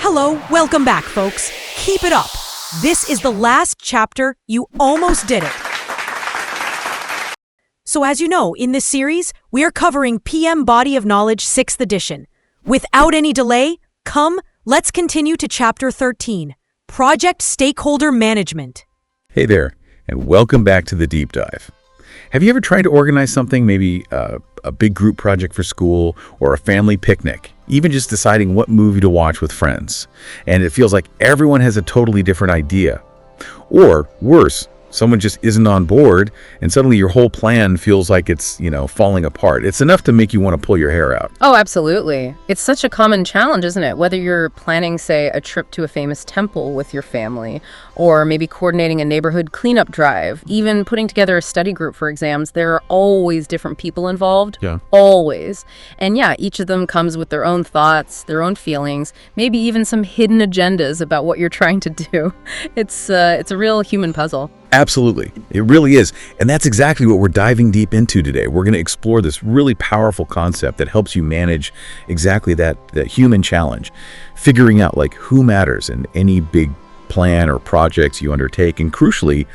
Hello, welcome back, folks. Keep it up. This is the last chapter. You almost did it. So as you know, in this series, we are covering PM Body of Knowledge 6th edition. Without any delay, let's continue to Chapter 13, Project Stakeholder Management. Hey there, and welcome back to the deep dive. Have you ever tried to organize something, maybe a big group project for school or a family picnic, even just deciding what movie to watch with friends, and it feels like everyone has a totally different idea? Or worse, someone just isn't on board and suddenly your whole plan feels like it's, falling apart. It's enough to make you want to pull your hair out. Oh, absolutely. It's such a common challenge, isn't it? Whether you're planning, say, a trip to a famous temple with your family, or maybe coordinating a neighborhood cleanup drive, even putting together a study group for exams, there are always different people involved. Yeah. Always. And yeah, each of them comes with their own thoughts, their own feelings, maybe even some hidden agendas about what you're trying to do. It's a real human puzzle. Absolutely. It really is. And that's exactly what we're diving deep into today. We're going to explore this really powerful concept that helps you manage exactly that human challenge, figuring out who matters in any big plan or projects you undertake, and crucially,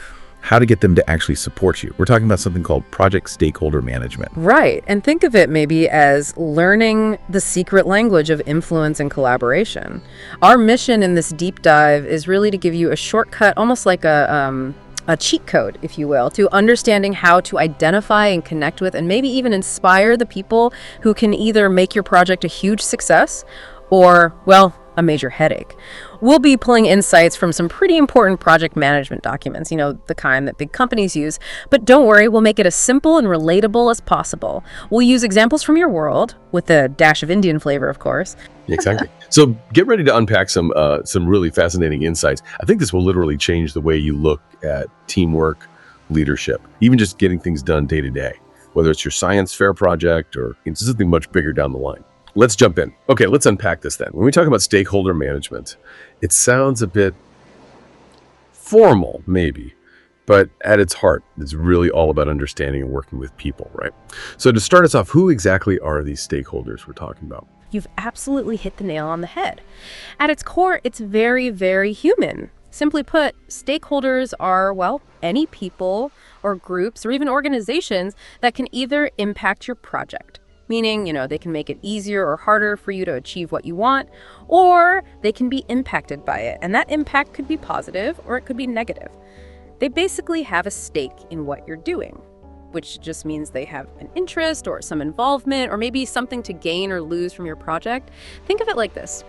how to get them to actually support you. We're talking about something called Project Stakeholder Management. Right. And think of it maybe as learning the secret language of influence and collaboration. Our mission in this deep dive is really to give you a shortcut, almost like a cheat code, if you will, to understanding how to identify and connect with and maybe even inspire the people who can either make your project a huge success or, well, a major headache. We'll be pulling insights from some pretty important project management documents, the kind that big companies use. But don't worry, we'll make it as simple and relatable as possible. We'll use examples from your world, with a dash of Indian flavor, of course. Exactly. So get ready to unpack some really fascinating insights. I think this will literally change the way you look at teamwork, leadership, even just getting things done day to day, whether it's your science fair project or it's something much bigger down the line. Let's jump in. Okay, let's unpack this then. When we talk about stakeholder management, it sounds a bit formal, maybe, but at its heart, it's really all about understanding and working with people, right? So to start us off, who exactly are these stakeholders we're talking about? You've absolutely hit the nail on the head. At its core, it's very, very human. Simply put, stakeholders are, any people or groups or even organizations that can either impact your project. Meaning, they can make it easier or harder for you to achieve what you want, or they can be impacted by it. And that impact could be positive or it could be negative. They basically have a stake in what you're doing, which just means they have an interest or some involvement or maybe something to gain or lose from your project. Think of it like this.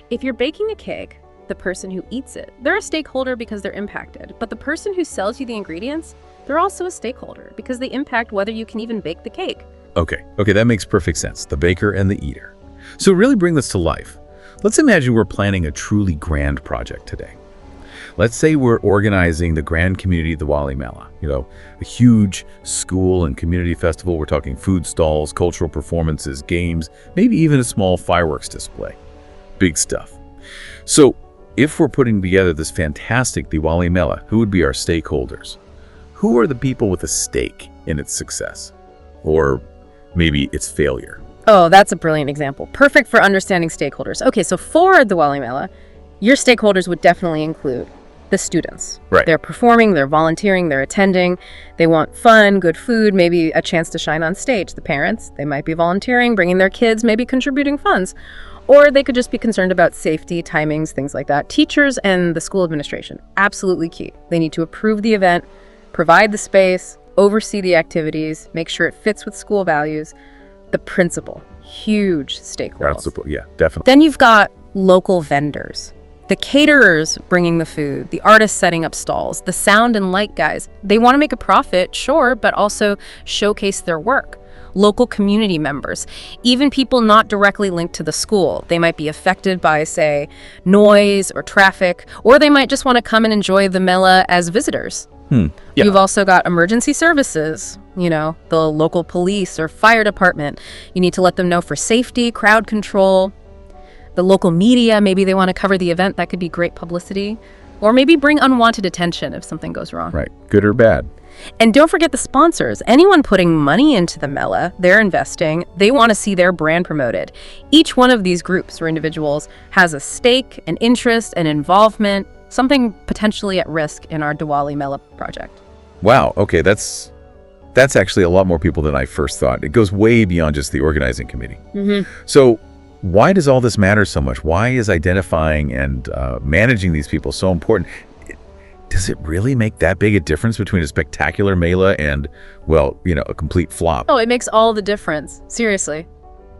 If you're baking a cake, the person who eats it, they're a stakeholder because they're impacted. But the person who sells you the ingredients, they're also a stakeholder because they impact whether you can even bake the cake. Okay, that makes perfect sense. The baker and the eater. So really bring this to life. Let's imagine we're planning a truly grand project today. Let's say we're organizing the Grand Community Diwali Mela, a huge school and community festival. We're talking food stalls, cultural performances, games, maybe even a small fireworks display. Big stuff. So if we're putting together this fantastic Diwali Mela, who would be our stakeholders? Who are the people with a stake in its success? Or maybe its failure? Oh, that's a brilliant example. Perfect for understanding stakeholders. Okay, so for Diwali Mela, your stakeholders would definitely include the students. Right. They're performing, they're volunteering, they're attending. They want fun, good food, maybe a chance to shine on stage. The parents, they might be volunteering, bringing their kids, maybe contributing funds. Or they could just be concerned about safety, timings, things like that. Teachers and the school administration, absolutely key. They need to approve the event, provide the space, oversee the activities, make sure it fits with school values. The principal, huge stakeholder. Yeah, definitely. Then you've got local vendors, the caterers bringing the food, the artists setting up stalls, the sound and light guys. They want to make a profit, sure, but also showcase their work. Local community members, even people not directly linked to the school. They might be affected by, say, noise or traffic, or they might just want to come and enjoy the Mela as visitors. Yeah. You've also got emergency services, the local police or fire department. You need to let them know for safety, crowd control. The local media, maybe they want to cover the event. That could be great publicity. Or maybe bring unwanted attention if something goes wrong. Right. Good or bad. And don't forget the sponsors. Anyone putting money into the Mela, they're investing, they want to see their brand promoted. Each one of these groups or individuals has a stake, an interest, an involvement, something potentially at risk in our Diwali Mela project. Wow, okay, that's actually a lot more people than I first thought. It goes way beyond just the organizing committee. So why does all this matter so much? Why is identifying and managing these people so important? Does it really make that big a difference between a spectacular Mela and, well, a complete flop? Oh, it makes all the difference. Seriously.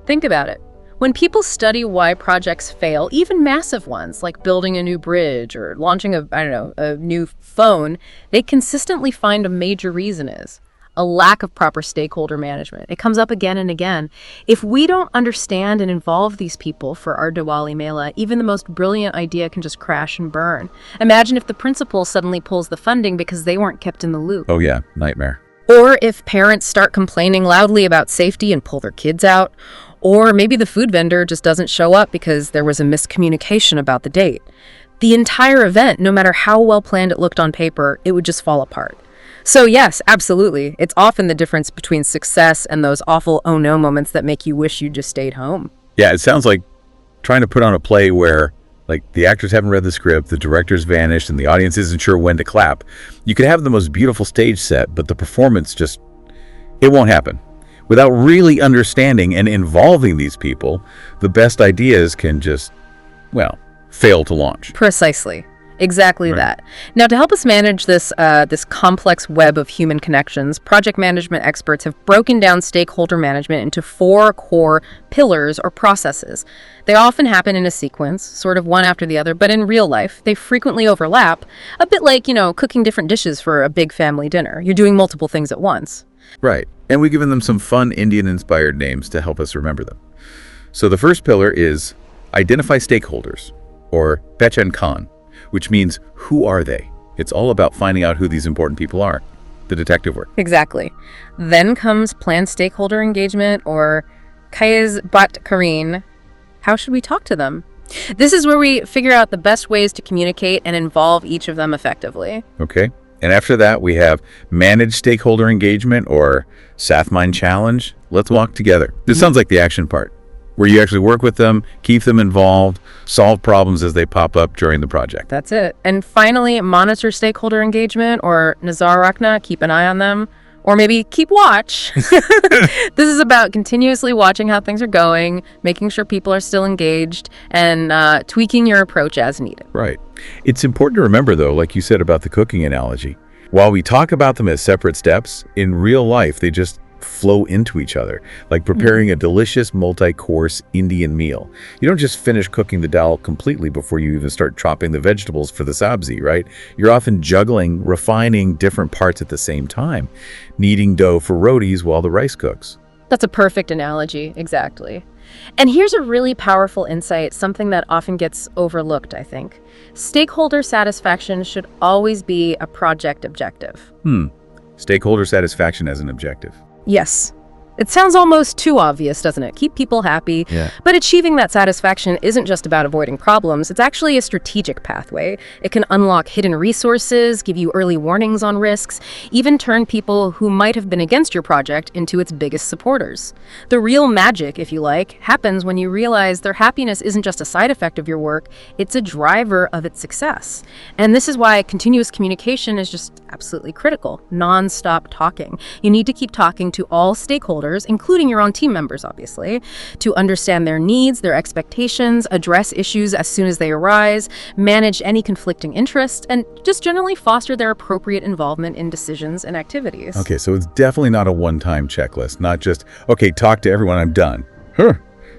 Think about it. When people study why projects fail, even massive ones like building a new bridge or launching a new phone, they consistently find a major reason is a lack of proper stakeholder management. It comes up again and again. If we don't understand and involve these people for our Diwali Mela, even the most brilliant idea can just crash and burn. Imagine if the principal suddenly pulls the funding because they weren't kept in the loop. Oh yeah, nightmare. Or if parents start complaining loudly about safety and pull their kids out. Or maybe the food vendor just doesn't show up because there was a miscommunication about the date. The entire event, no matter how well planned it looked on paper, it would just fall apart. So yes, absolutely. It's often the difference between success and those awful oh no moments that make you wish you just stayed home. Yeah, it sounds like trying to put on a play where the actors haven't read the script, the director's vanished, and the audience isn't sure when to clap. You could have the most beautiful stage set, but the performance it won't happen. Without really understanding and involving these people, the best ideas can just, fail to launch. Precisely. Exactly Right. that. Now, to help us manage this complex web of human connections, project management experts have broken down stakeholder management into 4 core pillars or processes. They often happen in a sequence, sort of one after the other, but in real life, they frequently overlap, a bit like, cooking different dishes for a big family dinner. You're doing multiple things at once. Right. And we've given them some fun Indian-inspired names to help us remember them. So the first pillar is identify stakeholders, or Pechan Khan, which means who are they? It's all about finding out who these important people are, the detective work. Exactly. Then comes planned stakeholder engagement, or Kayaz Bat Kareen. How should we talk to them? This is where we figure out the best ways to communicate and involve each of them effectively. Okay. And after that, we have managed stakeholder engagement, or Sathmine Challenge. Let's walk together. This sounds like the action part, where you actually work with them, keep them involved, solve problems as they pop up during the project. That's it. And finally, monitor stakeholder engagement, or Nazar Rakhna, keep an eye on them, or maybe keep watch. This is about continuously watching how things are going, making sure people are still engaged, and tweaking your approach as needed. Right. It's important to remember, though, like you said about the cooking analogy, while we talk about them as separate steps, in real life, they just flow into each other, like preparing a delicious multi-course Indian meal. You don't just finish cooking the dal completely before you even start chopping the vegetables for the sabzi, right? You're often juggling, refining different parts at the same time, kneading dough for rotis while the rice cooks. That's a perfect analogy, exactly. And here's a really powerful insight, something that often gets overlooked, I think. Stakeholder satisfaction should always be a project objective. Stakeholder satisfaction as an objective. Yes. It sounds almost too obvious, doesn't it? Keep people happy. Yeah. But achieving that satisfaction isn't just about avoiding problems. It's actually a strategic pathway. It can unlock hidden resources, give you early warnings on risks, even turn people who might have been against your project into its biggest supporters. The real magic, if you like, happens when you realize their happiness isn't just a side effect of your work, it's a driver of its success. And this is why continuous communication is just absolutely critical. Non-stop talking. You need to keep talking to all stakeholders, including your own team members, obviously, to understand their needs, their expectations, address issues as soon as they arise, manage any conflicting interests, and just generally foster their appropriate involvement in decisions and activities. Okay, so it's definitely not a one-time checklist, not just, okay, talk to everyone, I'm done.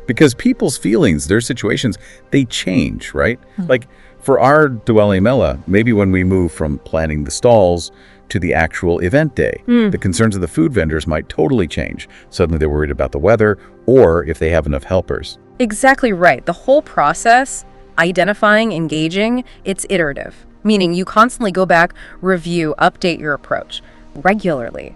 Because people's feelings, their situations, they change, right? Like for our Diwali Mela, maybe when we move from planning the stalls to the actual event day, the concerns of the food vendors might totally change. Suddenly they're worried about the weather, or if they have enough helpers. Exactly right. The whole process, identifying, engaging, it's iterative, meaning you constantly go back, review, update your approach regularly.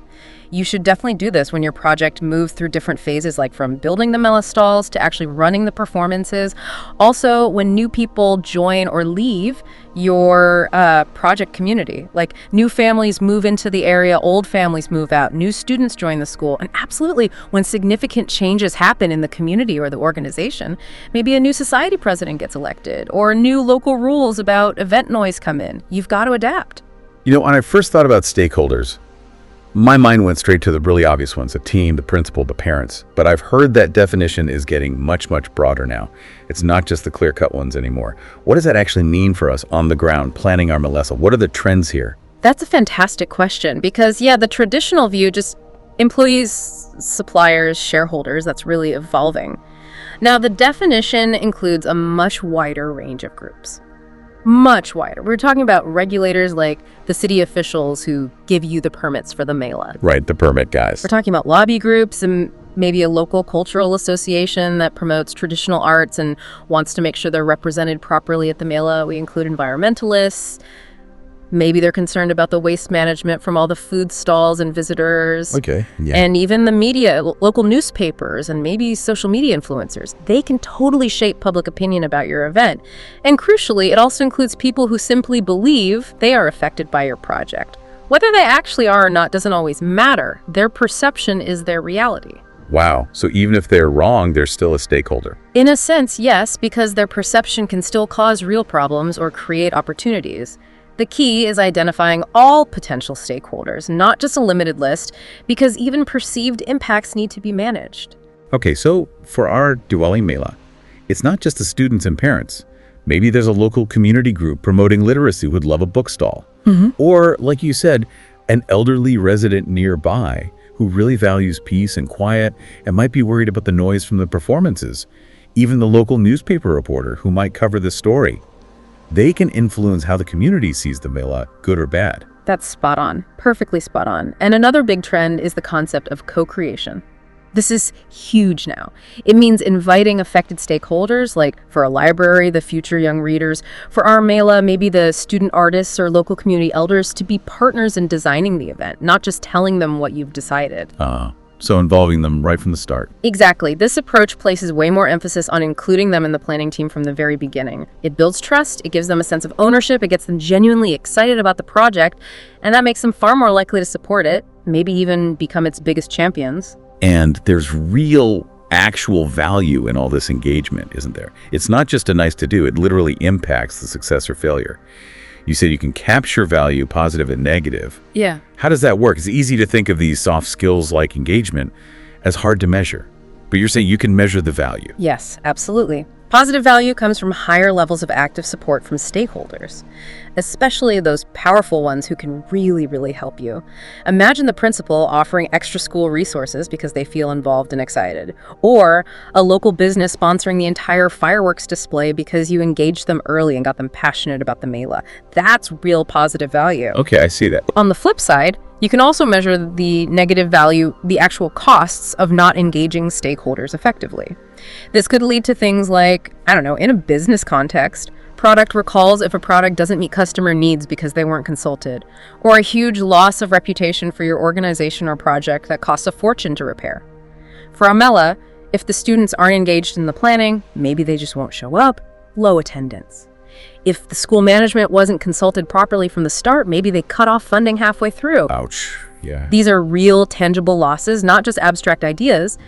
You should definitely do this when your project moves through different phases, like from building the Mela stalls to actually running the performances. Also, when new people join or leave your project community, like new families move into the area, old families move out, new students join the school, and absolutely when significant changes happen in the community or the organization, maybe a new society president gets elected or new local rules about event noise come in, you've got to adapt. You know, when I first thought about stakeholders, my mind went straight to the really obvious ones, the team, the principal, the parents. But I've heard that definition is getting much, much broader now. It's not just the clear-cut ones anymore. What does that actually mean for us on the ground, planning our Melesa? What are the trends here? That's a fantastic question because, yeah, the traditional view, just employees, suppliers, shareholders, that's really evolving. Now, the definition includes a much wider range of groups. Much wider. We're talking about regulators like the city officials who give you the permits for the Mela. Right, the permit guys. We're talking about lobby groups and maybe a local cultural association that promotes traditional arts and wants to make sure they're represented properly at the Mela. We include environmentalists. Maybe they're concerned about the waste management from all the food stalls and visitors. Okay, yeah. And even the media, local newspapers, and maybe social media influencers. They can totally shape public opinion about your event. And crucially, it also includes people who simply believe they are affected by your project. Whether they actually are or not doesn't always matter. Their perception is their reality. Wow, so even if they're wrong, they're still a stakeholder. In a sense, yes, because their perception can still cause real problems or create opportunities. The key is identifying all potential stakeholders, not just a limited list, because even perceived impacts need to be managed. Okay, so for our Diwali Mela, it's not just the students and parents. Maybe there's a local community group promoting literacy who would love a book stall. Or, like you said, an elderly resident nearby who really values peace and quiet and might be worried about the noise from the performances. Even the local newspaper reporter who might cover the story. They can influence how the community sees the Mela, good or bad. That's spot on, perfectly spot on. And another big trend is the concept of co-creation. This is huge now. It means inviting affected stakeholders, like for a library, the future young readers, for our Mela, maybe the student artists or local community elders to be partners in designing the event, not just telling them what you've decided. So involving them right from the start. Exactly. This approach places way more emphasis on including them in the planning team from the very beginning. It builds trust, it gives them a sense of ownership, it gets them genuinely excited about the project, and that makes them far more likely to support it, maybe even become its biggest champions. And there's real, actual value in all this engagement, isn't there? It's not just a nice to do, it literally impacts the success or failure. You said you can capture value, positive and negative. Yeah. How does that work? It's easy to think of these soft skills like engagement as hard to measure. But you're saying you can measure the value. Yes, absolutely. Positive value comes from higher levels of active support from stakeholders, especially those powerful ones who can really, really help you. Imagine the principal offering extra school resources because they feel involved and excited, or a local business sponsoring the entire fireworks display because you engaged them early and got them passionate about the Mela. That's real positive value. Okay, I see that. On the flip side, you can also measure the negative value, the actual costs of not engaging stakeholders effectively. This could lead to things like, in a business context, product recalls if a product doesn't meet customer needs because they weren't consulted, or a huge loss of reputation for your organization or project that costs a fortune to repair. For a Mela, if the students aren't engaged in the planning, maybe they just won't show up, low attendance. If the school management wasn't consulted properly from the start, maybe they cut off funding halfway through. Ouch, yeah. These are real, tangible losses, not just abstract ideas.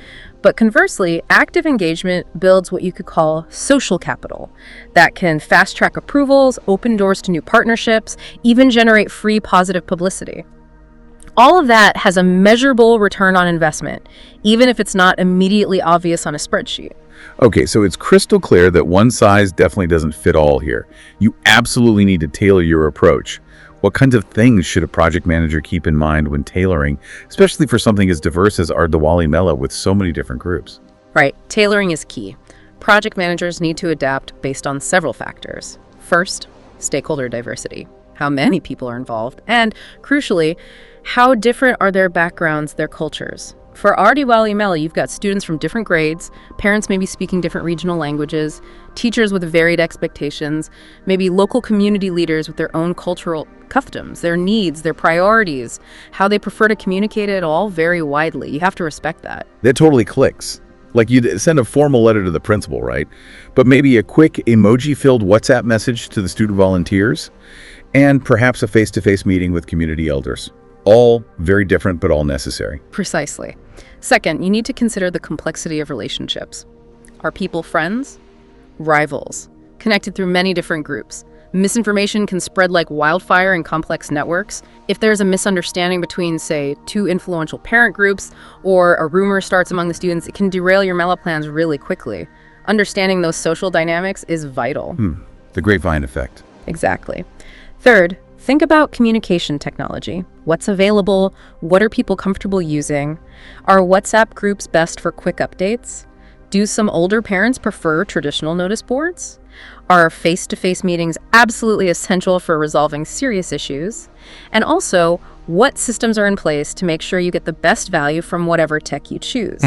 But conversely, active engagement builds what you could call social capital that can fast-track approvals, open doors to new partnerships, even generate free positive publicity. All of that has a measurable return on investment, even if it's not immediately obvious on a spreadsheet. Okay, so it's crystal clear that one size definitely doesn't fit all here. You absolutely need to tailor your approach. What kinds of things should a project manager keep in mind when tailoring, especially for something as diverse as our Diwali Mela with so many different groups? Right, tailoring is key. Project managers need to adapt based on several factors. First, stakeholder diversity. How many people are involved? And, crucially, how different are their backgrounds, their cultures? For our Diwali Mela, you've got students from different grades, parents maybe speaking different regional languages, teachers with varied expectations, maybe local community leaders with their own cultural customs, their needs, their priorities, how they prefer to communicate it all vary widely. You have to respect that. That totally clicks. Like you'd send a formal letter to the principal, right? But maybe a quick emoji-filled WhatsApp message to the student volunteers, and perhaps a face-to-face meeting with community elders. All very different, but all necessary. Precisely. Second, you need to consider the complexity of relationships. Are people friends? Rivals? Connected through many different groups? Misinformation can spread like wildfire in complex networks. If there's a misunderstanding between, say, two influential parent groups, or a rumor starts among the students, it can derail your Mela plans really quickly. Understanding those social dynamics is vital. The grapevine effect. Exactly. Third, think about communication technology. What's available? What are people comfortable using? Are WhatsApp groups best for quick updates? Do some older parents prefer traditional notice boards? Are face-to-face meetings absolutely essential for resolving serious issues? And also, what systems are in place to make sure you get the best value from whatever tech you choose?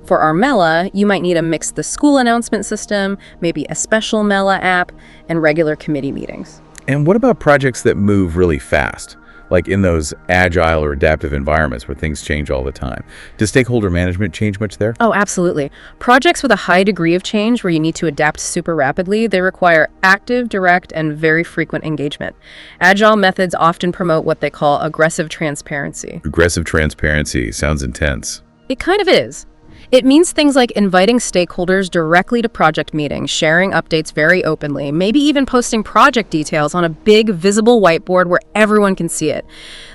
For our Mela, you might need a mix of the school announcement system, maybe a special Mela app, and regular committee meetings. And what about projects that move really fast? Like in those agile or adaptive environments where things change all the time. Does stakeholder management change much there? Oh, absolutely. Projects with a high degree of change where you need to adapt super rapidly, they require active, direct, and very frequent engagement. Agile methods often promote what they call aggressive transparency. Aggressive transparency sounds intense. It kind of is. It means things like inviting stakeholders directly to project meetings, sharing updates very openly, maybe even posting project details on a big, visible whiteboard where everyone can see it.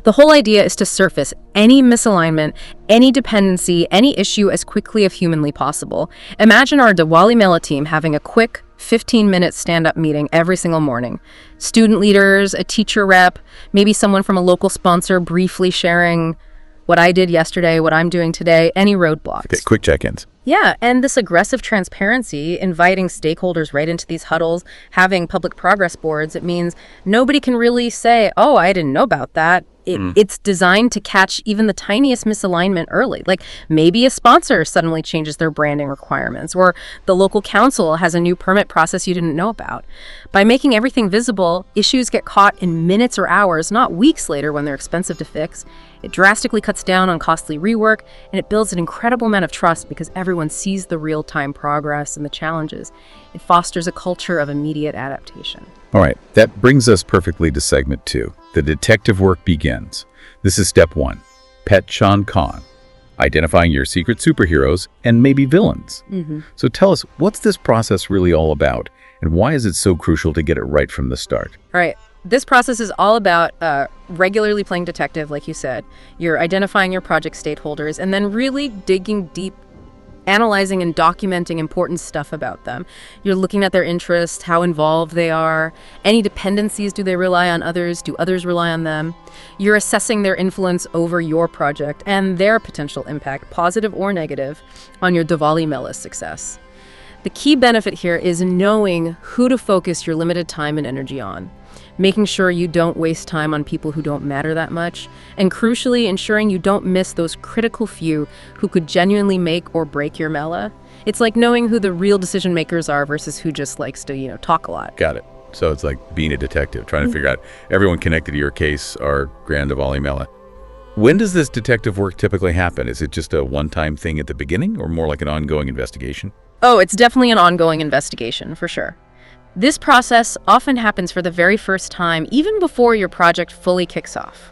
The whole idea is to surface any misalignment, any dependency, any issue as quickly as humanly possible. Imagine our Diwali Mela team having a quick 15-minute stand-up meeting every single morning. Student leaders, a teacher rep, maybe someone from a local sponsor briefly sharing what I did yesterday, what I'm doing today, any roadblocks. Okay, quick check-ins. Yeah, and this aggressive transparency, inviting stakeholders right into these huddles, having public progress boards, it means nobody can really say, oh, I didn't know about that. It's designed to catch even the tiniest misalignment early. Like maybe a sponsor suddenly changes their branding requirements, or the local council has a new permit process you didn't know about. By making everything visible, issues get caught in minutes or hours, not weeks later when they're expensive to fix. It drastically cuts down on costly rework, and it builds an incredible amount of trust because everyone sees the real-time progress and the challenges. It fosters a culture of immediate adaptation. All right, that brings us perfectly to segment 2. The detective work begins. This is step 1, Pet Shan Khan, identifying your secret superheroes and maybe villains. So tell us, what's this process really all about, and why is it so crucial to get it right from the start? All right. This process is all about regularly playing detective, like you said. You're identifying your project stakeholders and then really digging deep, analyzing and documenting important stuff about them. You're looking at their interests, how involved they are, any dependencies, do they rely on others, do others rely on them? You're assessing their influence over your project and their potential impact, positive or negative, on your Diwali Mela success. The key benefit here is knowing who to focus your limited time and energy on, making sure you don't waste time on people who don't matter that much, and crucially, ensuring you don't miss those critical few who could genuinely make or break your Mela. It's like knowing who the real decision makers are versus who just likes to, talk a lot. Got it. So it's like being a detective, trying to figure out everyone connected to your case, our Grand Diwali Mela. When does this detective work typically happen? Is it just a one-time thing at the beginning, or more like an ongoing investigation? Oh, it's definitely an ongoing investigation, for sure. This process often happens for the very first time, even before your project fully kicks off.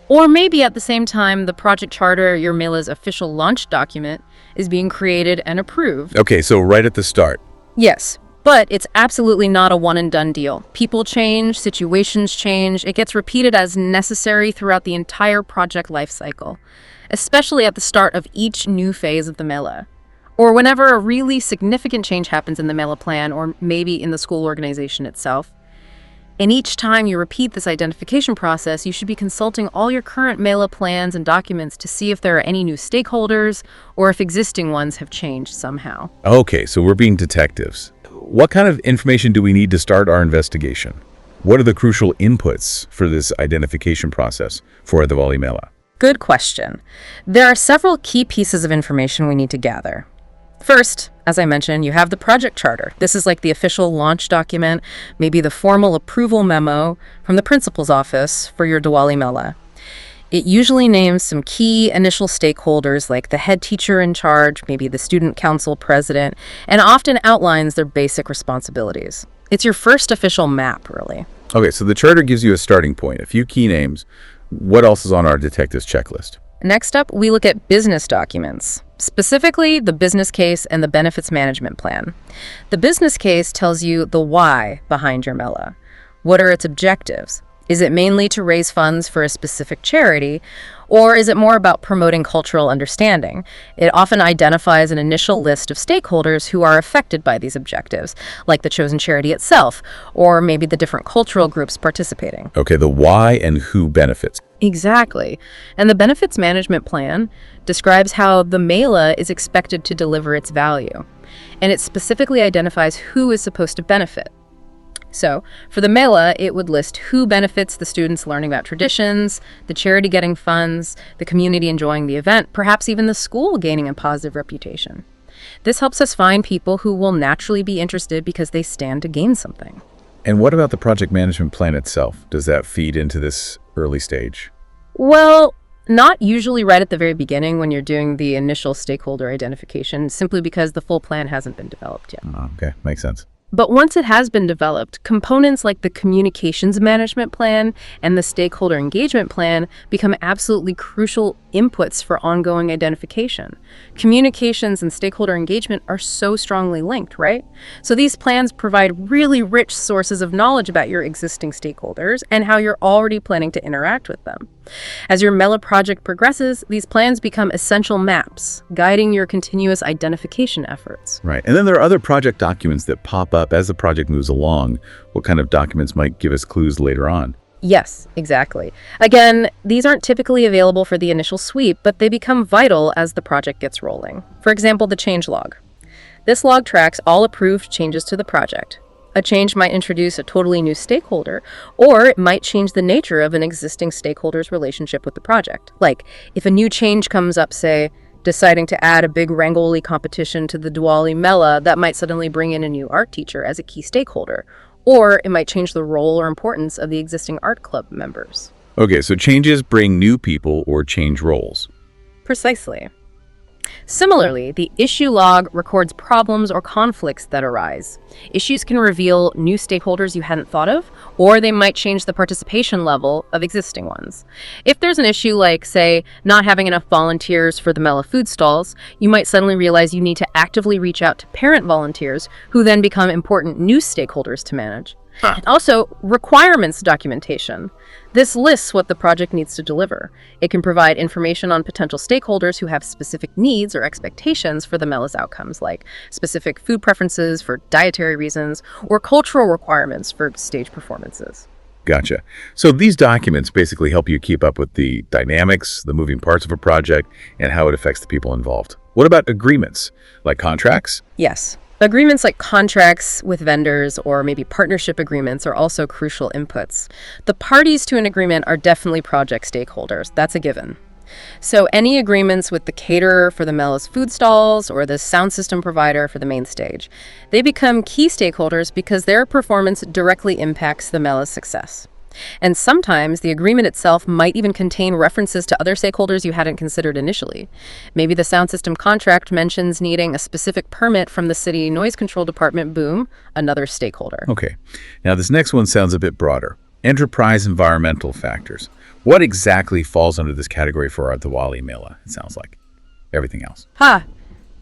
Or maybe at the same time, the project charter, your Mela's official launch document, is being created and approved. Okay, so right at the start. Yes, but it's absolutely not a one-and-done deal. People change, situations change. It gets repeated as necessary throughout the entire project lifecycle, especially at the start of each new phase of the Mela. Or whenever a really significant change happens in the Mela plan, or maybe in the school organization itself. And each time you repeat this identification process, you should be consulting all your current Mela plans and documents to see if there are any new stakeholders or if existing ones have changed somehow. Okay, so we're being detectives. What kind of information do we need to start our investigation? What are the crucial inputs for this identification process for the Diwali Mela? Good question. There are several key pieces of information we need to gather. First, as I mentioned, you have the project charter. This is like the official launch document, maybe the formal approval memo from the principal's office for your Diwali Mela. It usually names some key initial stakeholders like the head teacher in charge, maybe the student council president, and often outlines their basic responsibilities. It's your first official map, really. Okay, so the charter gives you a starting point, a few key names. What else is on our detective's checklist? Next up, we look at business documents, specifically the business case and the benefits management plan. The business case tells you the why behind your Mela. What are its objectives? Is it mainly to raise funds for a specific charity, or is it more about promoting cultural understanding? It often identifies an initial list of stakeholders who are affected by these objectives, like the chosen charity itself, or maybe the different cultural groups participating. Okay, the why and who benefits. Exactly. And the benefits management plan describes how the Mela is expected to deliver its value, and it specifically identifies who is supposed to benefit. So, for the Mela, it would list who benefits: the students learning about traditions, the charity getting funds, the community enjoying the event, perhaps even the school gaining a positive reputation. This helps us find people who will naturally be interested because they stand to gain something. And what about the project management plan itself? Does that feed into this early stage? Well, not usually right at the very beginning when you're doing the initial stakeholder identification, simply because the full plan hasn't been developed yet. Oh, okay, makes sense. But once it has been developed, components like the communications management plan and the stakeholder engagement plan become absolutely crucial inputs for ongoing identification. Communications and stakeholder engagement are so strongly linked, right? So these plans provide really rich sources of knowledge about your existing stakeholders and how you're already planning to interact with them. As your Mela project progresses, these plans become essential maps, guiding your continuous identification efforts. Right. And then there are other project documents that pop up as the project moves along. What kind of documents might give us clues later on? Yes, exactly. Again, these aren't typically available for the initial sweep, but they become vital as the project gets rolling. For example, the change log. This log tracks all approved changes to the project. A change might introduce a totally new stakeholder, or it might change the nature of an existing stakeholder's relationship with the project. Like, if a new change comes up, say, deciding to add a big Rangoli competition to the Diwali Mela, that might suddenly bring in a new art teacher as a key stakeholder. Or it might change the role or importance of the existing art club members. Okay, so changes bring new people or change roles. Precisely. Similarly, the issue log records problems or conflicts that arise. Issues can reveal new stakeholders you hadn't thought of, or they might change the participation level of existing ones. If there's an issue like, say, not having enough volunteers for the Mela food stalls, you might suddenly realize you need to actively reach out to parent volunteers, who then become important new stakeholders to manage. Also, requirements documentation. This lists what the project needs to deliver. It can provide information on potential stakeholders who have specific needs or expectations for the Mela's outcomes, like specific food preferences for dietary reasons or cultural requirements for stage performances. Gotcha. So these documents basically help you keep up with the dynamics, the moving parts of a project, and how it affects the people involved. What about agreements, like contracts? Yes. Agreements like contracts with vendors or maybe partnership agreements are also crucial inputs. The parties to an agreement are definitely project stakeholders. That's a given. So any agreements with the caterer for the Mela's food stalls or the sound system provider for the main stage, they become key stakeholders because their performance directly impacts the Mela's success. And sometimes the agreement itself might even contain references to other stakeholders you hadn't considered initially. Maybe the sound system contract mentions needing a specific permit from the city noise control department. Boom, another stakeholder. Okay. Now this next one sounds a bit broader. Enterprise environmental factors. What exactly falls under this category for our Diwali Mela? It sounds like everything else.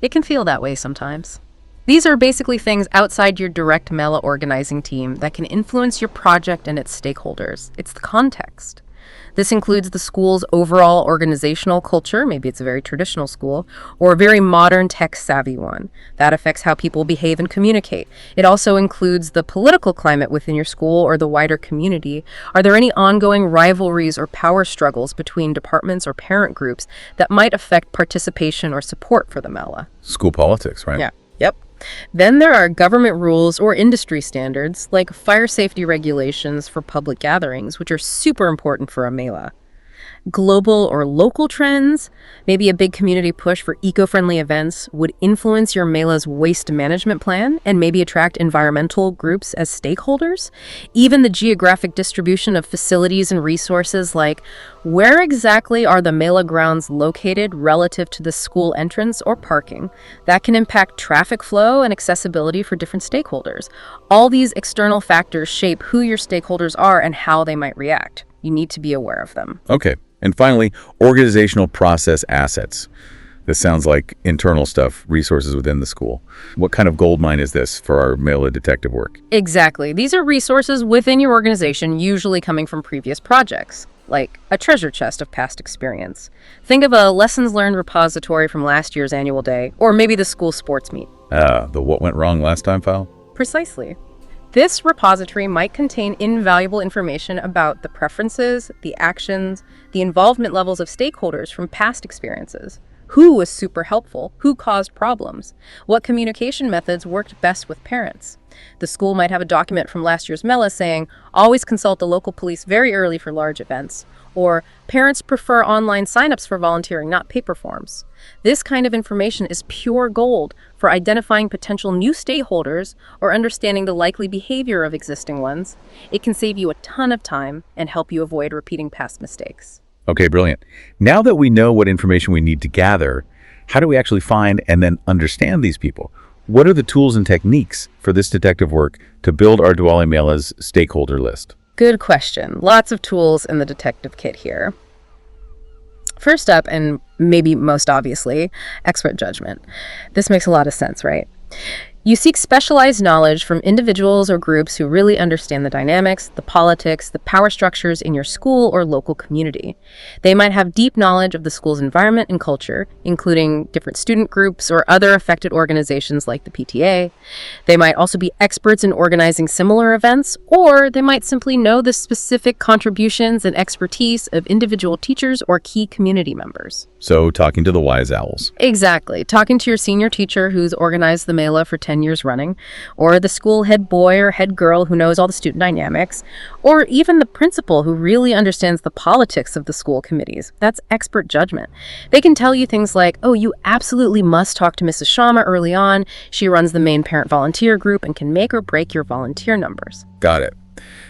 It can feel that way sometimes. These are basically things outside your direct Mela organizing team that can influence your project and its stakeholders. It's the context. This includes the school's overall organizational culture, maybe it's a very traditional school, or a very modern tech-savvy one. That affects how people behave and communicate. It also includes the political climate within your school or the wider community. Are there any ongoing rivalries or power struggles between departments or parent groups that might affect participation or support for the Mela? School politics, right? Yeah. Yep. Then there are government rules or industry standards, like fire safety regulations for public gatherings, which are super important for a Mela. Global or local trends, maybe a big community push for eco-friendly events would influence your Mela's waste management plan and maybe attract environmental groups as stakeholders. Even the geographic distribution of facilities and resources, like where exactly are the Mela grounds located relative to the school entrance or parking, that can impact traffic flow and accessibility for different stakeholders. All these external factors shape who your stakeholders are and how they might react. You need to be aware of them. Okay. And finally, organizational process assets. This sounds like internal stuff, resources within the school. What kind of goldmine is this for our Mela detective work? Exactly. These are resources within your organization, usually coming from previous projects, like a treasure chest of past experience. Think of a lessons learned repository from last year's annual day, or maybe the school sports meet. The what went wrong last time file? Precisely. This repository might contain invaluable information about the preferences, the actions, the involvement levels of stakeholders from past experiences. Who was super helpful? Who caused problems? What communication methods worked best with parents? The school might have a document from last year's Mela saying, always consult the local police very early for large events, or parents prefer online signups for volunteering, not paper forms. This kind of information is pure gold for identifying potential new stakeholders or understanding the likely behavior of existing ones. It can save you a ton of time and help you avoid repeating past mistakes. Okay, brilliant. Now that we know what information we need to gather, how do we actually find and then understand these people? What are the tools and techniques for this detective work to build our Diwali Mela's stakeholder list? Good question. Lots of tools in the detective kit here. First up, and maybe most obviously, expert judgment. This makes a lot of sense, right? You seek specialized knowledge from individuals or groups who really understand the dynamics, the politics, the power structures in your school or local community. They might have deep knowledge of the school's environment and culture, including different student groups or other affected organizations like the PTA. They might also be experts in organizing similar events, or they might simply know the specific contributions and expertise of individual teachers or key community members. So, talking to the wise owls. Exactly. Talking to your senior teacher who's organized the Mela for 10 years running, or the school head boy or head girl who knows all the student dynamics, or even the principal who really understands the politics of the school committees. That's expert judgment. They can tell you things like, oh, you absolutely must talk to Mrs. Sharma early on. She runs the main parent volunteer group and can make or break your volunteer numbers. Got it.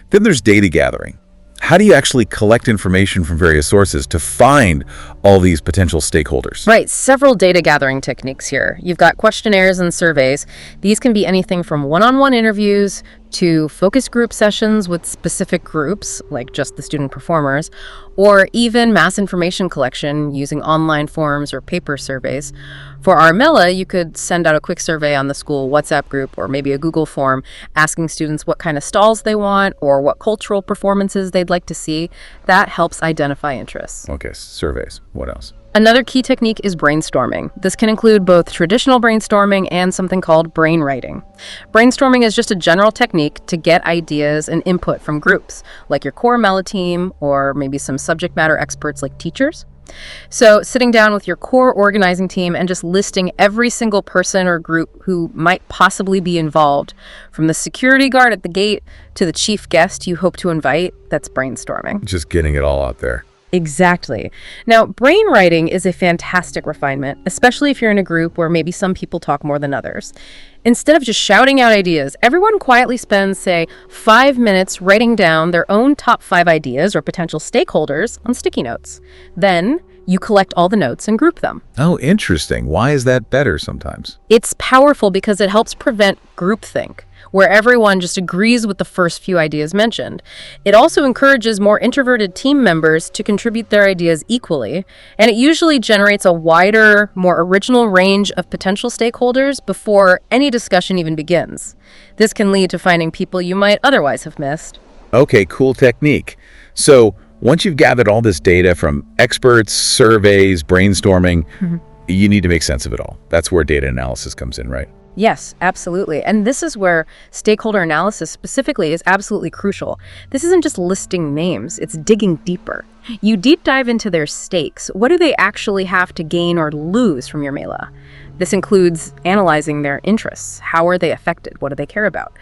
Then there's data gathering. How do you actually collect information from various sources to find all these potential stakeholders? Right, several data gathering techniques here. You've got questionnaires and surveys. These can be anything from one-on-one interviews to focus group sessions with specific groups, like just the student performers, or even mass information collection using online forms or paper surveys. For our Mela, you could send out a quick survey on the school WhatsApp group or maybe a Google form asking students what kind of stalls they want or what cultural performances they'd like to see. That helps identify interests. Okay, surveys. What else? Another key technique is brainstorming. This can include both traditional brainstorming and something called brainwriting. Brainstorming is just a general technique to get ideas and input from groups, like your core Mela team or maybe some subject matter experts like teachers. So sitting down with your core organizing team and just listing every single person or group who might possibly be involved, from the security guard at the gate to the chief guest you hope to invite, that's brainstorming. Just getting it all out there. Exactly. Now, brainwriting is a fantastic refinement, especially if you're in a group where maybe some people talk more than others. Instead of just shouting out ideas, everyone quietly spends, say, 5 minutes writing down their own top 5 ideas or potential stakeholders on sticky notes. Then you collect all the notes and group them. Oh, interesting. Why is that better sometimes? It's powerful because it helps prevent groupthink, where everyone just agrees with the first few ideas mentioned. It also encourages more introverted team members to contribute their ideas equally, and it usually generates a wider, more original range of potential stakeholders before any discussion even begins. This can lead to finding people you might otherwise have missed. Okay, cool technique. So once you've gathered all this data from experts, surveys, brainstorming, you need to make sense of it all. That's where data analysis comes in, right? Yes, absolutely. And this is where stakeholder analysis specifically is absolutely crucial. This isn't just listing names, it's digging deeper. You deep dive into their stakes. What do they actually have to gain or lose from your Mela? This includes analyzing their interests. How are they affected? What do they care about?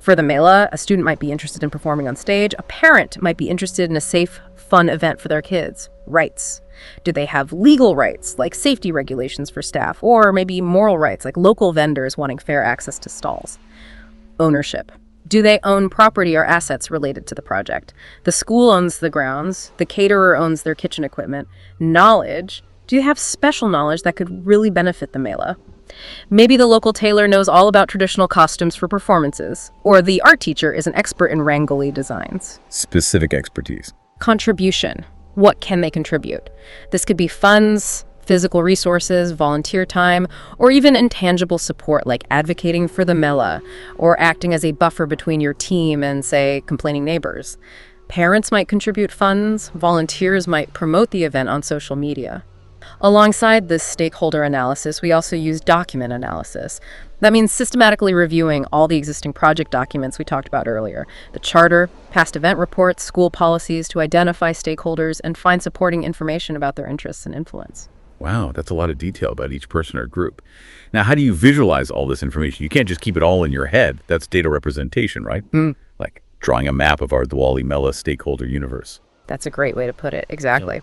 For the Mela, a student might be interested in performing on stage. A parent might be interested in a safe, fun event for their kids. Rights. Do they have legal rights, like safety regulations for staff, or maybe moral rights, like local vendors wanting fair access to stalls? Ownership. Do they own property or assets related to the project? The school owns the grounds. The caterer owns their kitchen equipment. Knowledge. Do you have special knowledge that could really benefit the Mela? Maybe the local tailor knows all about traditional costumes for performances, or the art teacher is an expert in Rangoli designs. Specific expertise. Contribution. What can they contribute? This could be funds, physical resources, volunteer time, or even intangible support like advocating for the Mela or acting as a buffer between your team and, say, complaining neighbors. Parents might contribute funds, volunteers might promote the event on social media. Alongside this stakeholder analysis, we also use document analysis. That means systematically reviewing all the existing project documents we talked about earlier, the charter, past event reports, school policies, to identify stakeholders and find supporting information about their interests and influence. Wow, that's a lot of detail about each person or group. Now, how do you visualize all this information? You can't just keep it all in your head. That's data representation, right? Like drawing a map of our Diwali Mela stakeholder universe. That's a great way to put it. Exactly.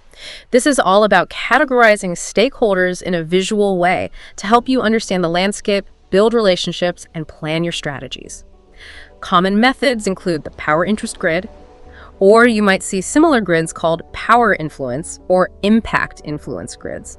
This is all about categorizing stakeholders in a visual way to help you understand the landscape, build relationships, and plan your strategies. Common methods include the power interest grid, or you might see similar grids called power influence or impact influence grids.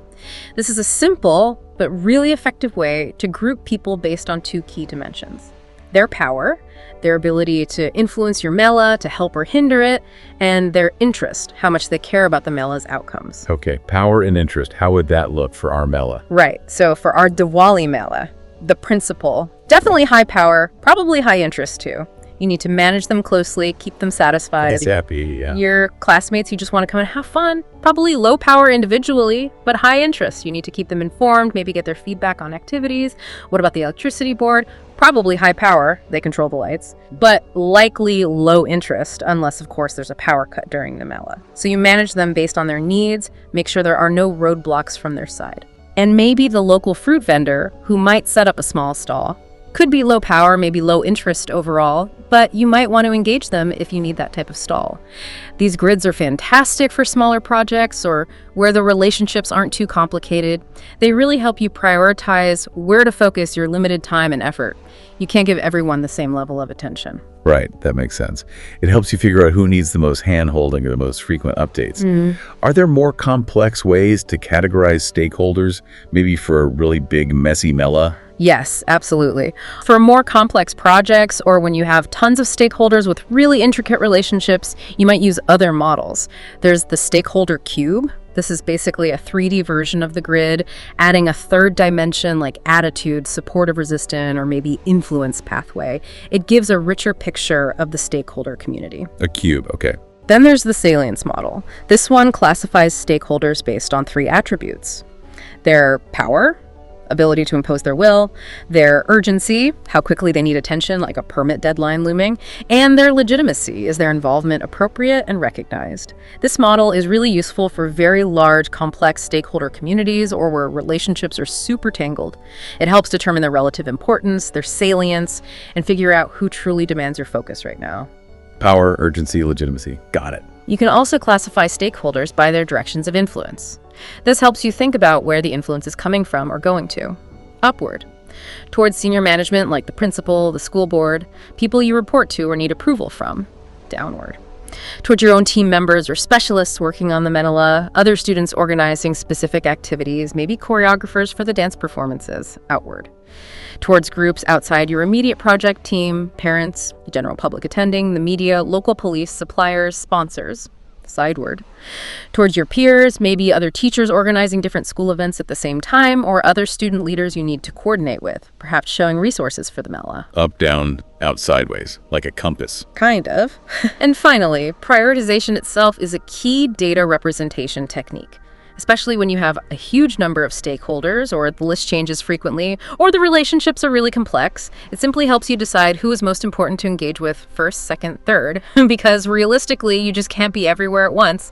This is a simple but really effective way to group people based on two key dimensions: their power, their ability to influence your Mela, to help or hinder it, and their interest, how much they care about the Mela's outcomes. Okay, power and interest. How would that look for our Mela? Right. So for our Diwali Mela, the principal, definitely high power, probably high interest too. You need to manage them closely, keep them satisfied. It's happy, yeah. Your classmates, you just want to come and have fun. Probably low power individually, but high interest. You need to keep them informed, maybe get their feedback on activities. What about the electricity board? Probably high power, they control the lights, but likely low interest, unless of course there's a power cut during the Mela. So you manage them based on their needs, make sure there are no roadblocks from their side. And maybe the local fruit vendor, who might set up a small stall, could be low power, maybe low interest overall, but you might want to engage them if you need that type of stall. These grids are fantastic for smaller projects or where the relationships aren't too complicated. They really help you prioritize where to focus your limited time and effort. You can't give everyone the same level of attention. Right, that makes sense. It helps you figure out who needs the most hand-holding or the most frequent updates. Are there more complex ways to categorize stakeholders, maybe for a really big, messy Mela? Yes, absolutely. For more complex projects or when you have tons of stakeholders with really intricate relationships, you might use other models. There's the stakeholder cube. This is basically a 3D version of the grid, adding a third dimension like attitude, supportive resistant, or maybe influence pathway. It gives a richer picture of the stakeholder community. A cube, okay. Then there's the salience model. This one classifies stakeholders based on 3 attributes: their power, ability to impose their will, their urgency, how quickly they need attention, like a permit deadline looming, and their legitimacy, is their involvement appropriate and recognized. This model is really useful for very large, complex stakeholder communities or where relationships are super tangled. It helps determine their relative importance, their salience, and figure out who truly demands your focus right now. Power, urgency, legitimacy. Got it. You can also classify stakeholders by their directions of influence. This helps you think about where the influence is coming from or going to. Upward. Towards senior management like the principal, the school board, people you report to or need approval from. Downward. Towards your own team members or specialists working on the Mela, other students organizing specific activities, maybe choreographers for the dance performances. Outward. Towards groups outside your immediate project team, parents, the general public attending, the media, local police, suppliers, sponsors. Sideward. Towards your peers, maybe other teachers organizing different school events at the same time, or other student leaders you need to coordinate with, perhaps showing resources for the Mela. Up, down, out, sideways, like a compass. Kind of. And finally, prioritization itself is a key data representation technique, especially when you have a huge number of stakeholders or the list changes frequently or the relationships are really complex. It simply helps you decide who is most important to engage with first, second, third, because realistically, you just can't be everywhere at once.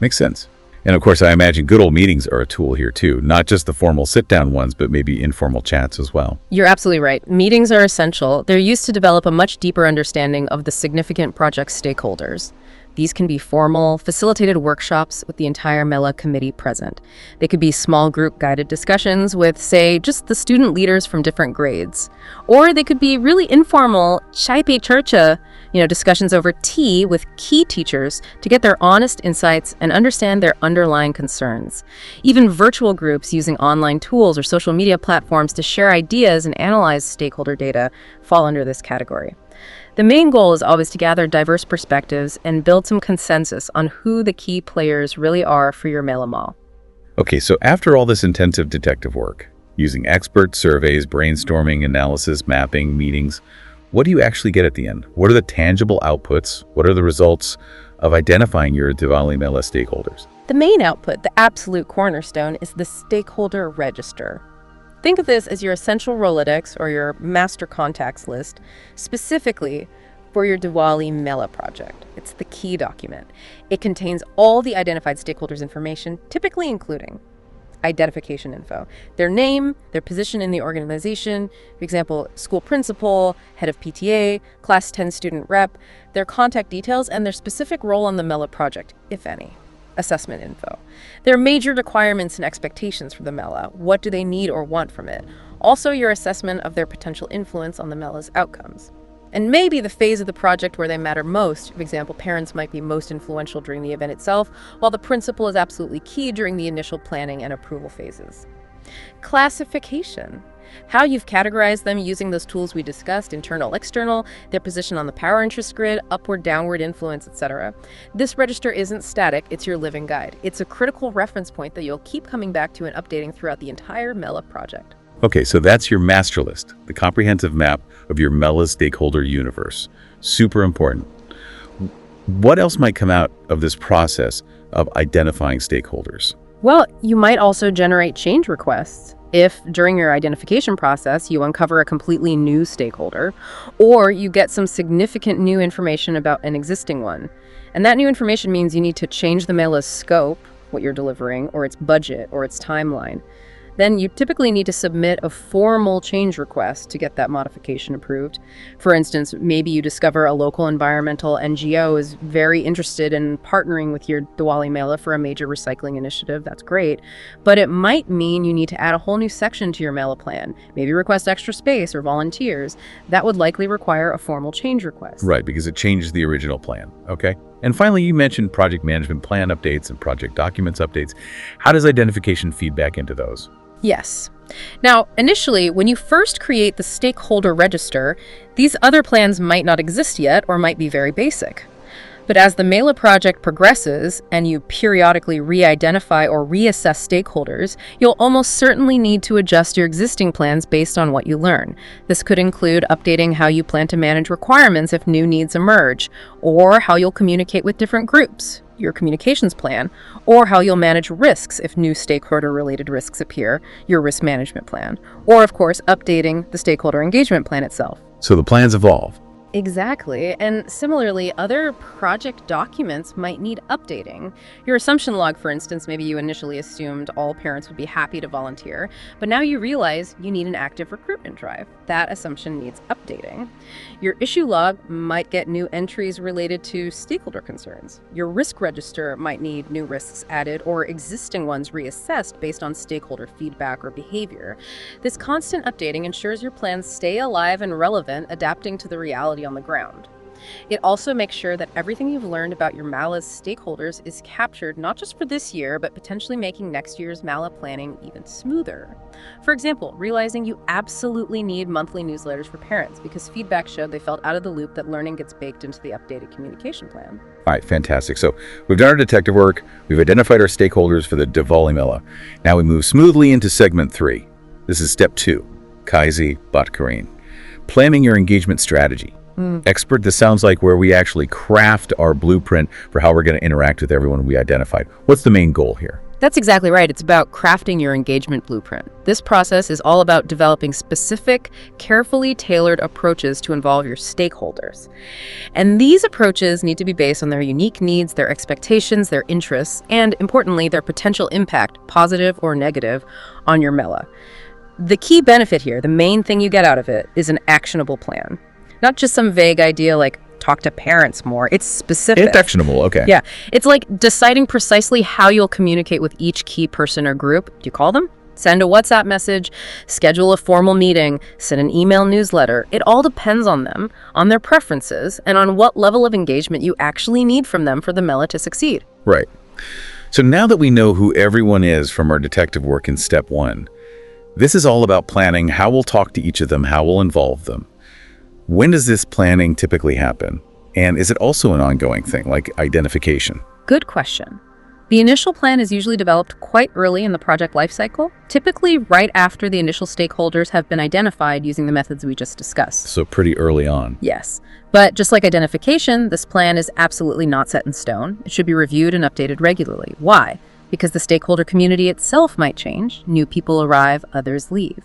Makes sense. And of course, I imagine good old meetings are a tool here too, not just the formal sit-down ones, but maybe informal chats as well. You're absolutely right. Meetings are essential. They're used to develop a much deeper understanding of the significant project stakeholders. These can be formal, facilitated workshops with the entire MELA committee present. They could be small group guided discussions with, say, just the student leaders from different grades. Or they could be really informal, chai pe churcha, discussions over tea with key teachers to get their honest insights and understand their underlying concerns. Even virtual groups using online tools or social media platforms to share ideas and analyze stakeholder data fall under this category. The main goal is always to gather diverse perspectives and build some consensus on who the key players really are for your MELA mall. Okay, so after all this intensive detective work, using expert surveys, brainstorming, analysis, mapping, meetings, what do you actually get at the end? What are the tangible outputs? What are the results of identifying your Diwali MELA stakeholders? The main output, the absolute cornerstone, is the stakeholder register. Think of this as your essential Rolodex or your master contacts list, specifically for your Diwali MELA project. It's the key document. It contains all the identified stakeholders' information, typically including identification info, their name, their position in the organization, for example, school principal, head of PTA, class 10 student rep, their contact details, and their specific role on the MELA project, if any. Assessment info. There are major requirements and expectations for the MELA. What do they need or want from it? Also, your assessment of their potential influence on the MELA's outcomes. And maybe the phase of the project where they matter most. For example, parents might be most influential during the event itself, while the principal is absolutely key during the initial planning and approval phases. Classification. How you've categorized them using those tools we discussed, internal, external, their position on the power interest grid, upward, downward influence, etc. This register isn't static, it's your living guide. It's a critical reference point that you'll keep coming back to and updating throughout the entire MELA project. Okay, so that's your master list, the comprehensive map of your MELA stakeholder universe. Super important. What else might come out of this process of identifying stakeholders? Well, you might also generate change requests. If, during your identification process, you uncover a completely new stakeholder, or you get some significant new information about an existing one. And that new information means you need to change the MELA's scope, what you're delivering, or its budget, or its timeline. Then you typically need to submit a formal change request to get that modification approved. For instance, maybe you discover a local environmental NGO is very interested in partnering with your Diwali MELA for a major recycling initiative. That's great. But it might mean you need to add a whole new section to your MELA plan, maybe request extra space or volunteers. That would likely require a formal change request. Right, because it changes the original plan. Okay. And finally, you mentioned project management plan updates and project documents updates. How does identification feed back into those? Yes. Now, initially, when you first create the stakeholder register, these other plans might not exist yet or might be very basic. But as the MELA project progresses and you periodically re-identify or reassess stakeholders, you'll almost certainly need to adjust your existing plans based on what you learn. This could include updating how you plan to manage requirements if new needs emerge, or how you'll communicate with different groups, your communications plan, or how you'll manage risks if new stakeholder-related risks appear, your risk management plan, or, of course, updating the stakeholder engagement plan itself. So the plans evolve. Exactly. And similarly, other project documents might need updating. Your assumption log, for instance, maybe you initially assumed all parents would be happy to volunteer, but now you realize you need an active recruitment drive. That assumption needs updating. Your issue log might get new entries related to stakeholder concerns. Your risk register might need new risks added or existing ones reassessed based on stakeholder feedback or behavior. This constant updating ensures your plans stay alive and relevant, adapting to the reality on the ground. It also makes sure that everything you've learned about your MELA's stakeholders is captured not just for this year, but potentially making next year's MELA planning even smoother. For example, realizing you absolutely need monthly newsletters for parents because feedback showed they felt out of the loop that learning gets baked into the updated communication plan. All right, fantastic. So we've done our detective work, we've identified our stakeholders for the Diwali MELA. Now we move smoothly into segment 3. This is step 2, Kaisi Batkarin. Planning your engagement strategy. Expert, this sounds like where we actually craft our blueprint for how we're going to interact with everyone we identified. What's the main goal here? That's exactly right. It's about crafting your engagement blueprint. This process is all about developing specific, carefully tailored approaches to involve your stakeholders. And these approaches need to be based on their unique needs, their expectations, their interests, and importantly, their potential impact, positive or negative, on your MELA. The key benefit here, the main thing you get out of it, is an actionable plan. Not just some vague idea like talk to parents more. It's specific. It's actionable, okay. Yeah. It's like deciding precisely how you'll communicate with each key person or group. Do you call them? Send a WhatsApp message, schedule a formal meeting, send an email newsletter. It all depends on them, on their preferences, and on what level of engagement you actually need from them for the MELA to succeed. Right. So now that we know who everyone is from our detective work in step 1, this is all about planning how we'll talk to each of them, how we'll involve them. When does this planning typically happen? And is it also an ongoing thing, like identification? Good question. The initial plan is usually developed quite early in the project lifecycle, typically right after the initial stakeholders have been identified using the methods we just discussed. So pretty early on. Yes. But just like identification, this plan is absolutely not set in stone. It should be reviewed and updated regularly. Why? Because the stakeholder community itself might change. New people arrive, others leave.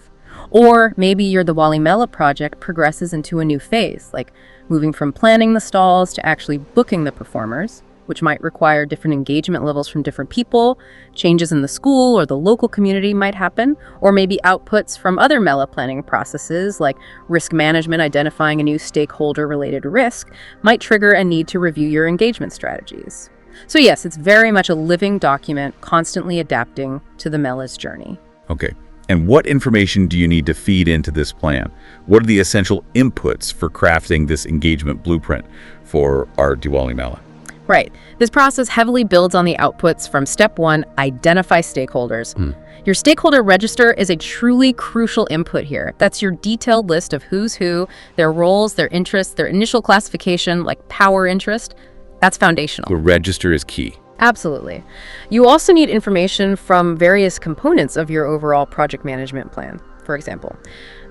Or maybe your Diwali MELA project progresses into a new phase, like moving from planning the stalls to actually booking the performers, which might require different engagement levels from different people. Changes in the school or the local community might happen, or maybe outputs from other MELA planning processes like risk management, identifying a new stakeholder-related risk, might trigger a need to review your engagement strategies. So yes, it's very much a living document, constantly adapting to the MELA's journey. Okay. And what information do you need to feed into this plan? What are the essential inputs for crafting this engagement blueprint for our Diwali MELA? Right. This process heavily builds on the outputs from step 1, identify stakeholders. Your stakeholder register is a truly crucial input here. That's your detailed list of who's who, their roles, their interests, their initial classification, like power interest. That's foundational. The register is key. Absolutely. You also need information from various components of your overall project management plan. For example,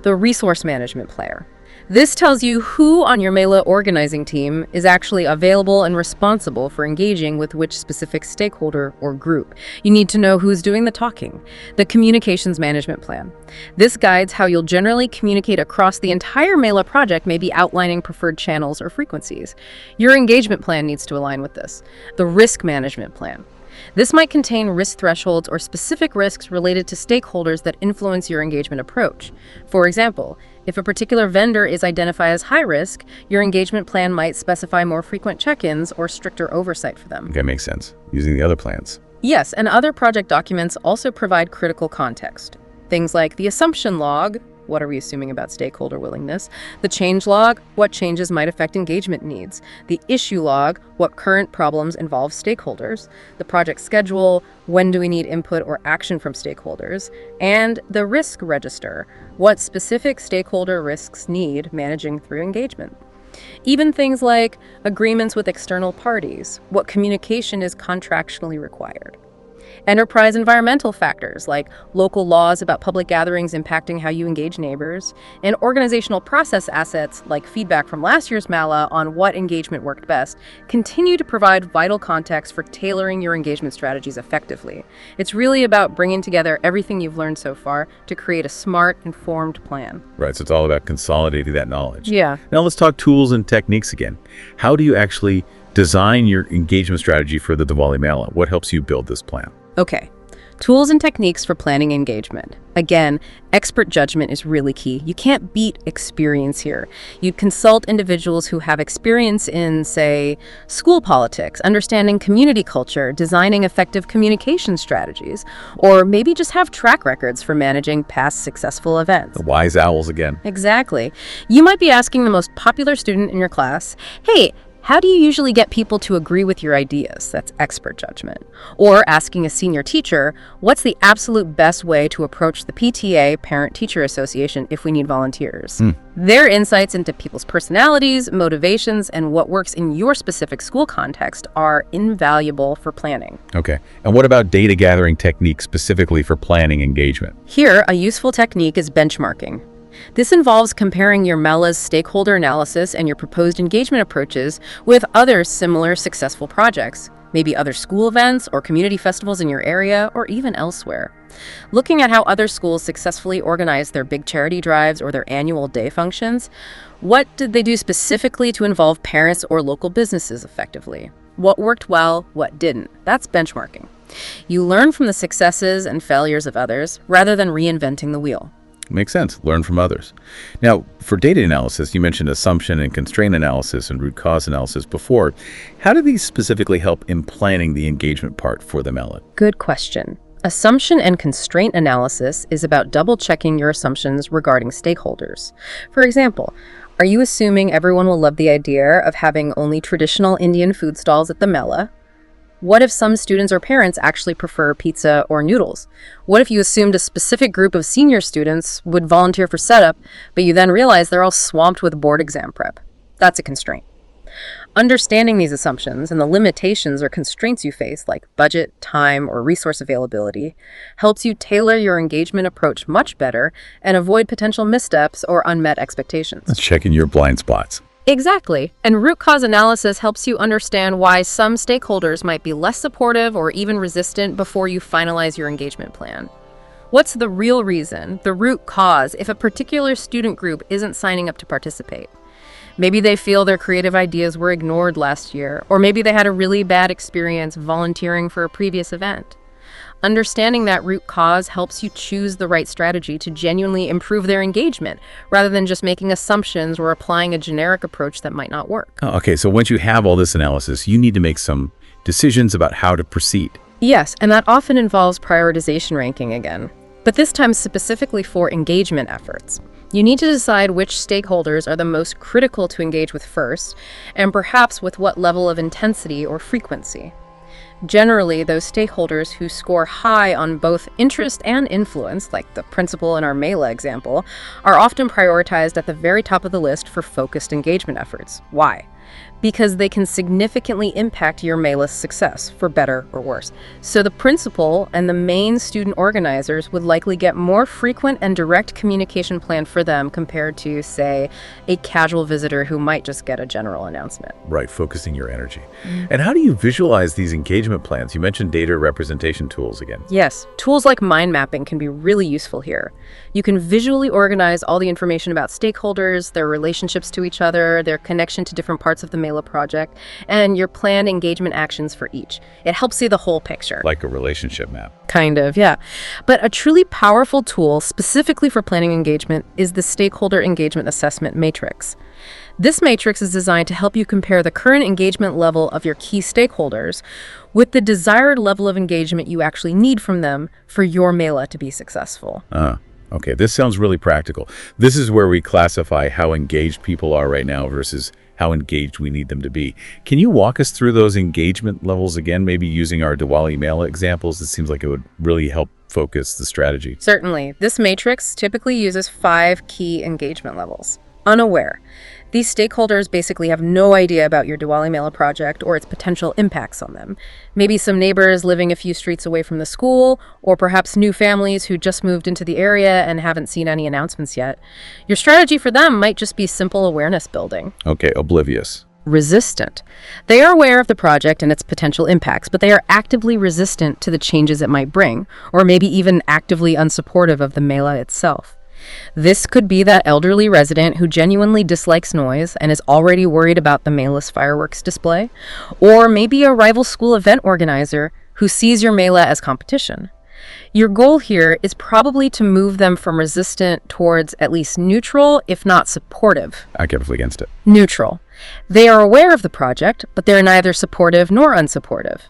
the resource management player. This tells you who on your MELA organizing team is actually available and responsible for engaging with which specific stakeholder or group. You need to know who's doing the talking. The communications management plan. This guides how you'll generally communicate across the entire MELA project, maybe outlining preferred channels or frequencies. Your engagement plan needs to align with this. The risk management plan. This might contain risk thresholds or specific risks related to stakeholders that influence your engagement approach. For example, if a particular vendor is identified as high risk, your engagement plan might specify more frequent check-ins or stricter oversight for them. Okay, makes sense. Using the other plans. Yes, and other project documents also provide critical context. Things like the assumption log, what are we assuming about stakeholder willingness? The change log, what changes might affect engagement needs? The issue log, what current problems involve stakeholders? The project schedule, when do we need input or action from stakeholders? And the risk register, what specific stakeholder risks need managing through engagement? Even things like agreements with external parties, what communication is contractually required. Enterprise environmental factors like local laws about public gatherings impacting how you engage neighbors, and organizational process assets like feedback from last year's MELA on what engagement worked best continue to provide vital context for tailoring your engagement strategies effectively. It's really about bringing together everything you've learned so far to create a smart, informed plan. Right, so it's all about consolidating that knowledge. Yeah. Now let's talk tools and techniques again. How do you actually design your engagement strategy for the Diwali MELA? What helps you build this plan? Okay, tools and techniques for planning engagement. Again, expert judgment is really key. You can't beat experience here. You'd consult individuals who have experience in, say, school politics, understanding community culture, designing effective communication strategies, or maybe just have track records for managing past successful events. The wise owls again. Exactly. You might be asking the most popular student in your class, hey, how do you usually get people to agree with your ideas? That's expert judgment. Or asking a senior teacher, what's the absolute best way to approach the PTA, Parent-Teacher Association, if we need volunteers? Their insights into people's personalities, motivations, and what works in your specific school context are invaluable for planning. Okay, and what about data gathering techniques specifically for planning engagement? Here, a useful technique is benchmarking. This involves comparing your MELA's stakeholder analysis and your proposed engagement approaches with other similar successful projects. maybe other school events or community festivals in your area, or even elsewhere. Looking at how other schools successfully organize their big charity drives or their annual day functions, what did they do specifically to involve parents or local businesses effectively? What worked well, what didn't? That's benchmarking. You learn from the successes and failures of others rather than reinventing the wheel. Makes sense. Learn from others. Now, for data analysis, you mentioned assumption and constraint analysis and root cause analysis before. How do these specifically help in planning the engagement part for the MELA? Good question. Assumption and constraint analysis is about double-checking your assumptions regarding stakeholders. For example, are you assuming everyone will love the idea of having only traditional Indian food stalls at the MELA? What if some students or parents actually prefer pizza or noodles? What if you assumed a specific group of senior students would volunteer for setup, but you then realize they're all swamped with board exam prep? That's a constraint. Understanding these assumptions and the limitations or constraints you face, like budget, time, or resource availability, helps you tailor your engagement approach much better and avoid potential missteps or unmet expectations. Let's check in your blind spots. Exactly. And root cause analysis helps you understand why some stakeholders might be less supportive or even resistant before you finalize your engagement plan. What's the real reason, the root cause, if a particular student group isn't signing up to participate? Maybe they feel their creative ideas were ignored last year, or maybe they had a really bad experience volunteering for a previous event. Understanding that root cause helps you choose the right strategy to genuinely improve their engagement, rather than just making assumptions or applying a generic approach that might not work. Oh, okay, so once you have all this analysis, you need to make some decisions about how to proceed. Yes, and that often involves prioritization ranking again, but this time specifically for engagement efforts. You need to decide which stakeholders are the most critical to engage with first, and perhaps with what level of intensity or frequency. Generally, those stakeholders who score high on both interest and influence, like the principal in our MELA example, are often prioritized at the very top of the list for focused engagement efforts. Why? Because they can significantly impact your MELA's success, for better or worse. So the principal and the main student organizers would likely get more frequent and direct communication planned for them compared to, say, a casual visitor who might just get a general announcement. Right, focusing your energy. And how do you visualize these engagement plans? You mentioned data representation tools again. Yes, tools like mind mapping can be really useful here. You can visually organize all the information about stakeholders, their relationships to each other, their connection to different parts of the MELA project, and your planned engagement actions for each. It helps see the whole picture. Like a relationship map. Kind of, yeah. But a truly powerful tool specifically for planning engagement is the Stakeholder Engagement Assessment Matrix. This matrix is designed to help you compare the current engagement level of your key stakeholders with the desired level of engagement you actually need from them for your MELA to be successful. Okay, this sounds really practical. This is where we classify how engaged people are right now versus how engaged we need them to be. Can you walk us through those engagement levels again, maybe using our Diwali MELA examples? It seems like it would really help focus the strategy. Certainly. This matrix typically uses 5 key engagement levels. Unaware. These stakeholders basically have no idea about your Diwali MELA project or its potential impacts on them. Maybe some neighbors living a few streets away from the school, or perhaps new families who just moved into the area and haven't seen any announcements yet. Your strategy for them might just be simple awareness building. Okay, oblivious. Resistant. They are aware of the project and its potential impacts, but they are actively resistant to the changes it might bring, or maybe even actively unsupportive of the MELA itself. This could be that elderly resident who genuinely dislikes noise and is already worried about the MELA's fireworks display, or maybe a rival school event organizer who sees your MELA as competition. Your goal here is probably to move them from resistant towards at least neutral, if not supportive. Actively against it. Neutral. They are aware of the project, but they're neither supportive nor unsupportive.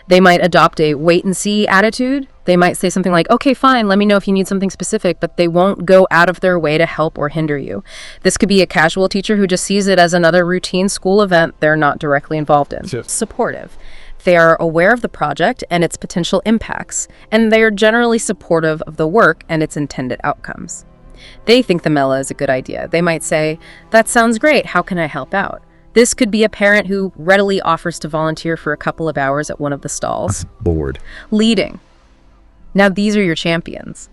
They might adopt a wait-and-see attitude. They might say something like, okay, fine, let me know if you need something specific, but they won't go out of their way to help or hinder you. This could be a casual teacher who just sees it as another routine school event they're not directly involved in. Supportive. They are aware of the project and its potential impacts, and they are generally supportive of the work and its intended outcomes. They think the MELA is a good idea. They might say, that sounds great, how can I help out? This could be a parent who readily offers to volunteer for a couple of hours at one of the stalls. Bored. Leading. Now these are your champions.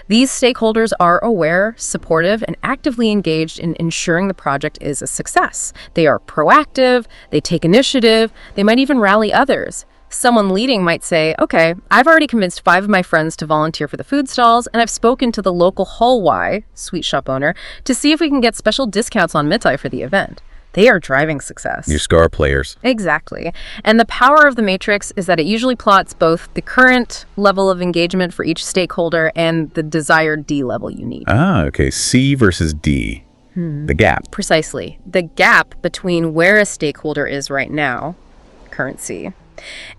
These stakeholders are aware, supportive, and actively engaged in ensuring the project is a success. They are proactive, they take initiative, they might even rally others. Someone leading might say, okay, I've already convinced 5 of my friends to volunteer for the food stalls, and I've spoken to the local Hall Y, sweet shop owner, to see if we can get special discounts on mitai for the event. They are driving success. Your star players. Exactly. And the power of the matrix is that it usually plots both the current level of engagement for each stakeholder and the desired D level you need. Okay. C versus D. The gap. Precisely. The gap between where a stakeholder is right now, current C,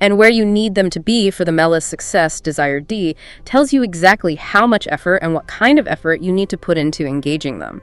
and where you need them to be for the MELA's success, desired D, tells you exactly how much effort and what kind of effort you need to put into engaging them.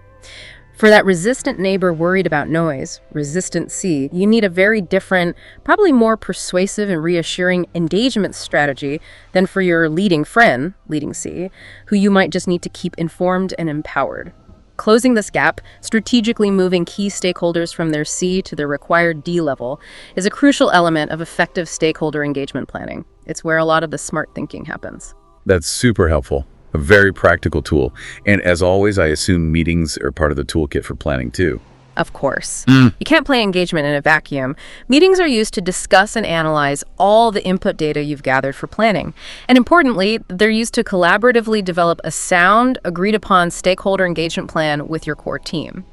For that resistant neighbor worried about noise, resistant C, you need a very different, probably more persuasive and reassuring engagement strategy than for your leading friend, leading C, who you might just need to keep informed and empowered. Closing this gap, strategically moving key stakeholders from their C to their required D level, is a crucial element of effective stakeholder engagement planning. It's where a lot of the smart thinking happens. That's super helpful. A very practical tool. And as always, I assume meetings are part of the toolkit for planning too. Of course. You can't play engagement in a vacuum. Meetings are used to discuss and analyze all the input data you've gathered for planning. And importantly, they're used to collaboratively develop a sound, agreed-upon stakeholder engagement plan with your core team.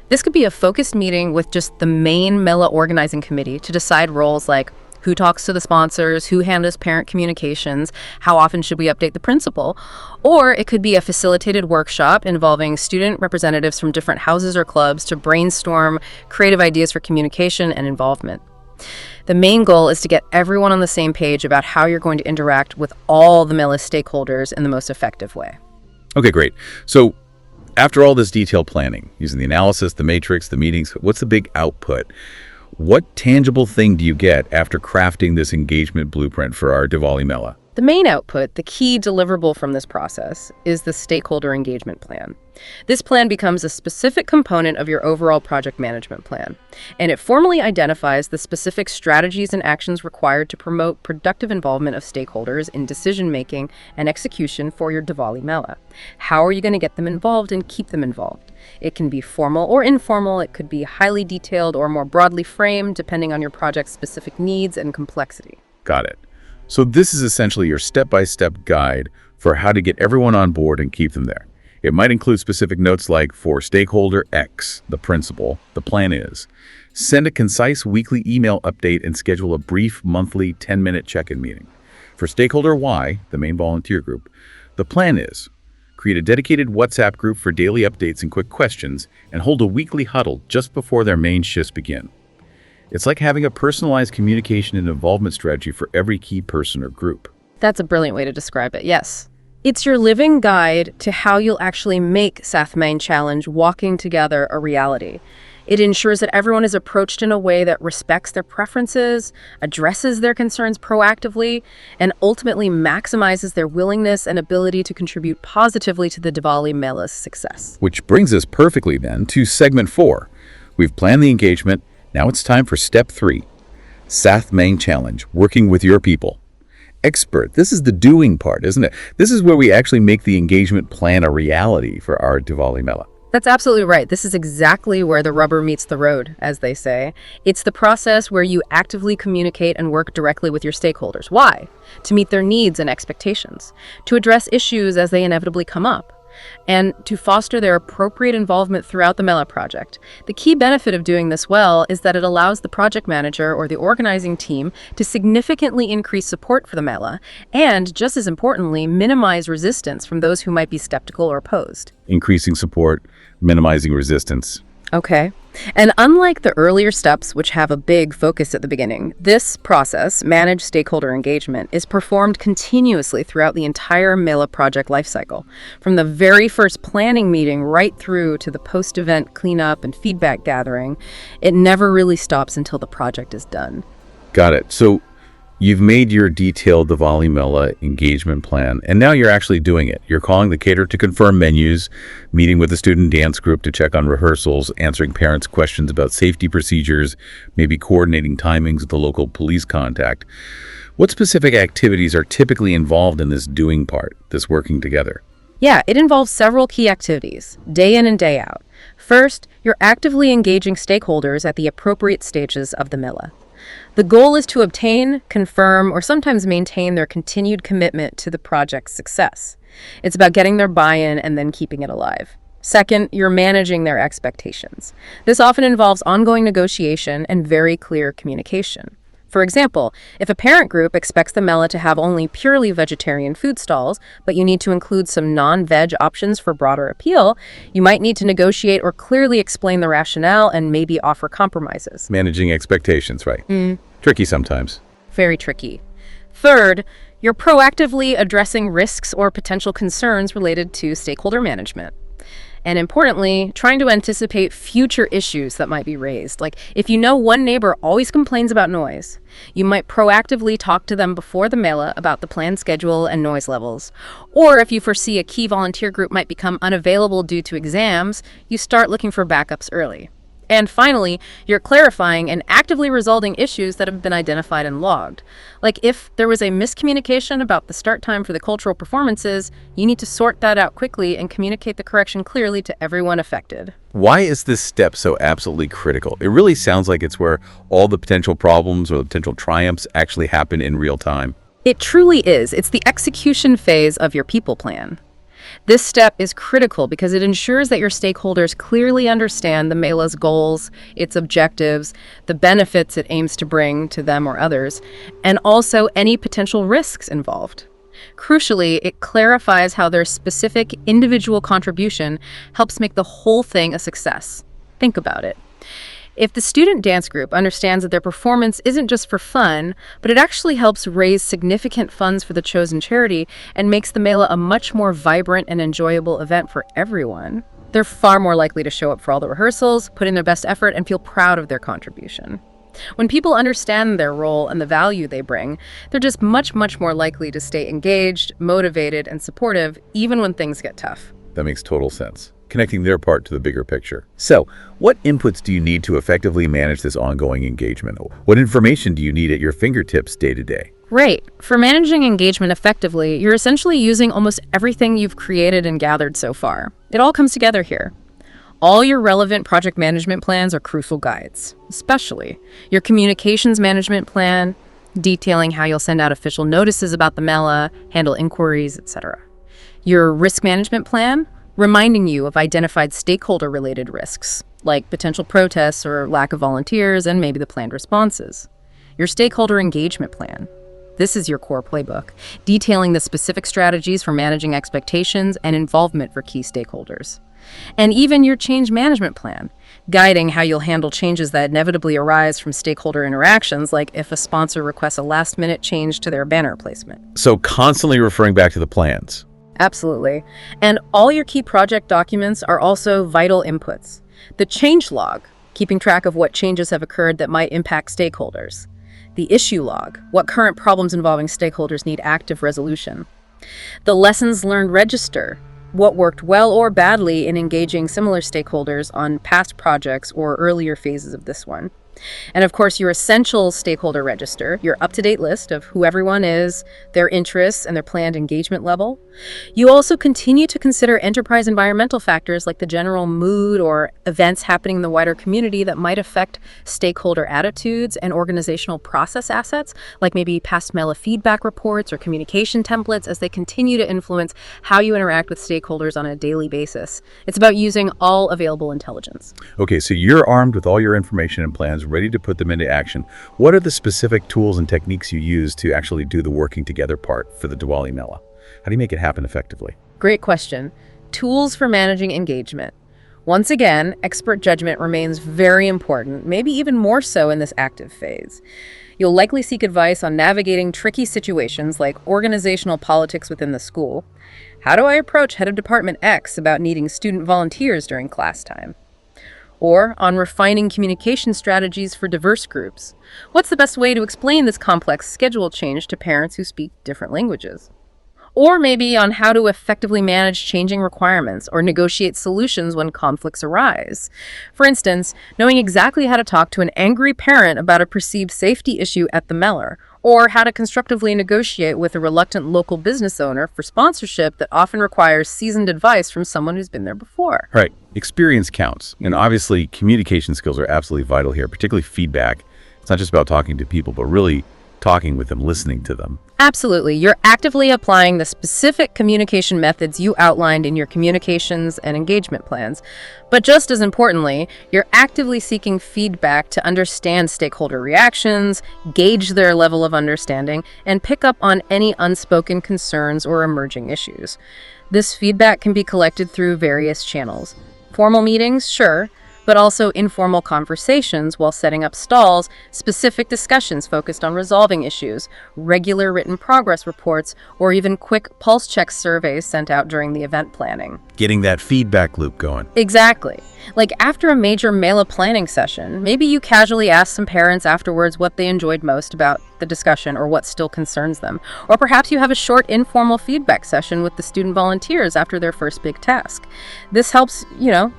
This could be a focused meeting with just the main MELA organizing committee to decide roles like who talks to the sponsors, who handles parent communications, how often should we update the principal. Or it could be a facilitated workshop involving student representatives from different houses or clubs to brainstorm creative ideas for communication and involvement. The main goal is to get everyone on the same page about how you're going to interact with all the MELA stakeholders in the most effective way. Okay, great. So after all this detailed planning, using the analysis, the matrix, the meetings, what's the big output? What tangible thing do you get after crafting this engagement blueprint for our Diwali Mela? The main output, the key deliverable from this process, is the stakeholder engagement plan. This plan becomes a specific component of your overall project management plan, and it formally identifies the specific strategies and actions required to promote productive involvement of stakeholders in decision-making and execution for your Diwali Mela. How are you going to get them involved and keep them involved? It can be formal or informal, it could be highly detailed or more broadly framed, depending on your project's specific needs and complexity. Got it. So this is essentially your step-by-step guide for how to get everyone on board and keep them there. It might include specific notes like, for stakeholder X, the principal, the plan is. Send a concise weekly email update and schedule a brief monthly 10-minute check-in meeting. For stakeholder Y, the main volunteer group, the plan is. Create a dedicated WhatsApp group for daily updates and quick questions, and hold a weekly huddle just before their main shifts begin. It's like having a personalized communication and involvement strategy for every key person or group. That's a brilliant way to describe it, yes. It's your living guide to how you'll actually make Sathmain Challenge walking together a reality. It ensures that everyone is approached in a way that respects their preferences, addresses their concerns proactively, and ultimately maximizes their willingness and ability to contribute positively to the Diwali Mela's success. Which brings us perfectly then to segment 4. We've planned the engagement. Now it's time for step 3. Sathmain Challenge, working with your people. Expert, this is the doing part, isn't it? This is where we actually make the engagement plan a reality for our Diwali Mela. That's absolutely right. This is exactly where the rubber meets the road, as they say. It's the process where you actively communicate and work directly with your stakeholders. Why? To meet their needs and expectations, to address issues as they inevitably come up, and to foster their appropriate involvement throughout the Mela project. The key benefit of doing this well is that it allows the project manager or the organizing team to significantly increase support for the Mela and, just as importantly, minimize resistance from those who might be skeptical or opposed. Increasing support, minimizing resistance. Okay. And unlike the earlier steps, which have a big focus at the beginning, this process, managed stakeholder engagement, is performed continuously throughout the entire Mela project lifecycle, from the very first planning meeting right through to the post-event cleanup and feedback gathering. It never really stops until the project is done. Got it. So you've made your detailed Diwali Mela engagement plan, and now you're actually doing it. You're calling the caterer to confirm menus, meeting with the student dance group to check on rehearsals, answering parents' questions about safety procedures, maybe coordinating timings with the local police contact. What specific activities are typically involved in this doing part, this working together? Yeah, it involves several key activities, day in and day out. First, you're actively engaging stakeholders at the appropriate stages of the Mela. The goal is to obtain, confirm, or sometimes maintain their continued commitment to the project's success. It's about getting their buy-in and then keeping it alive. Second, you're managing their expectations. This often involves ongoing negotiation and very clear communication. For example, if a parent group expects the MELA to have only purely vegetarian food stalls, but you need to include some non-veg options for broader appeal, you might need to negotiate or clearly explain the rationale and maybe offer compromises. Managing expectations, right? Tricky sometimes. Very tricky. Third, you're proactively addressing risks or potential concerns related to stakeholder management. And importantly, trying to anticipate future issues that might be raised. Like if you know one neighbor always complains about noise, you might proactively talk to them before the MELA about the planned schedule and noise levels. Or if you foresee a key volunteer group might become unavailable due to exams, you start looking for backups early. And finally, you're clarifying and actively resolving issues that have been identified and logged. Like if there was a miscommunication about the start time for the cultural performances, you need to sort that out quickly and communicate the correction clearly to everyone affected. Why is this step so absolutely critical? It really sounds like it's where all the potential problems or the potential triumphs actually happen in real time. It truly is. It's the execution phase of your people plan. This step is critical because it ensures that your stakeholders clearly understand the MELA's goals, its objectives, the benefits it aims to bring to them or others, and also any potential risks involved. Crucially, it clarifies how their specific individual contribution helps make the whole thing a success. Think about it. If the student dance group understands that their performance isn't just for fun, but it actually helps raise significant funds for the chosen charity and makes the MELA a much more vibrant and enjoyable event for everyone, they're far more likely to show up for all the rehearsals, put in their best effort, and feel proud of their contribution. When people understand their role and the value they bring, they're just much more likely to stay engaged, motivated, and supportive, even when things get tough. That makes total sense. Connecting their part to the bigger picture. So, what inputs do you need to effectively manage this ongoing engagement? What information do you need at your fingertips day to day? Right. For managing engagement effectively, you're essentially using almost everything you've created and gathered so far. It all comes together here. All your relevant project management plans are crucial guides, especially your communications management plan, detailing how you'll send out official notices about the MELA, handle inquiries, etc. Your risk management plan, reminding you of identified stakeholder-related risks, like potential protests or lack of volunteers and maybe the planned responses. Your stakeholder engagement plan. This is your core playbook, detailing the specific strategies for managing expectations and involvement for key stakeholders. And even your change management plan, guiding how you'll handle changes that inevitably arise from stakeholder interactions, like if a sponsor requests a last-minute change to their banner placement. So constantly referring back to the plans. Absolutely. And all your key project documents are also vital inputs. The change log, keeping track of what changes have occurred that might impact stakeholders. The issue log, what current problems involving stakeholders need active resolution. The lessons learned register, what worked well or badly in engaging similar stakeholders on past projects or earlier phases of this one. And of course, your essential stakeholder register, your up-to-date list of who everyone is, their interests, and their planned engagement level. You also continue to consider enterprise environmental factors like the general mood or events happening in the wider community that might affect stakeholder attitudes and organizational process assets, like maybe past MELA feedback reports or communication templates as they continue to influence how you interact with stakeholders on a daily basis. It's about using all available intelligence. Okay, so you're armed with all your information and plans, ready to put them into action. What are the specific tools and techniques you use to actually do the working together part for the Diwali MELA? How do you make it happen effectively? Great question. Tools for managing engagement. Once again, expert judgment remains very important, maybe even more so in this active phase. You'll likely seek advice on navigating tricky situations like organizational politics within the school. How do I approach head of department X about needing student volunteers during class time? Or on refining communication strategies for diverse groups. What's the best way to explain this complex schedule change to parents who speak different languages? Or maybe on how to effectively manage changing requirements or negotiate solutions when conflicts arise. For instance, knowing exactly how to talk to an angry parent about a perceived safety issue at the MELA, or how to constructively negotiate with a reluctant local business owner for sponsorship that often requires seasoned advice from someone who's been there before. Right. Experience counts. And obviously, communication skills are absolutely vital here, particularly feedback. It's not just about talking to people, but really talking with them, listening to them. Absolutely. You're actively applying the specific communication methods you outlined in your communications and engagement plans. But just as importantly, you're actively seeking feedback to understand stakeholder reactions, gauge their level of understanding, and pick up on any unspoken concerns or emerging issues. This feedback can be collected through various channels. Formal meetings, sure, but also informal conversations while setting up stalls, specific discussions focused on resolving issues, regular written progress reports, or even quick pulse check surveys sent out during the event planning. Getting that feedback loop going. Exactly. Like after a major MELA planning session, maybe you casually ask some parents afterwards what they enjoyed most about the discussion or what still concerns them. Or perhaps you have a short informal feedback session with the student volunteers after their first big task. This helps,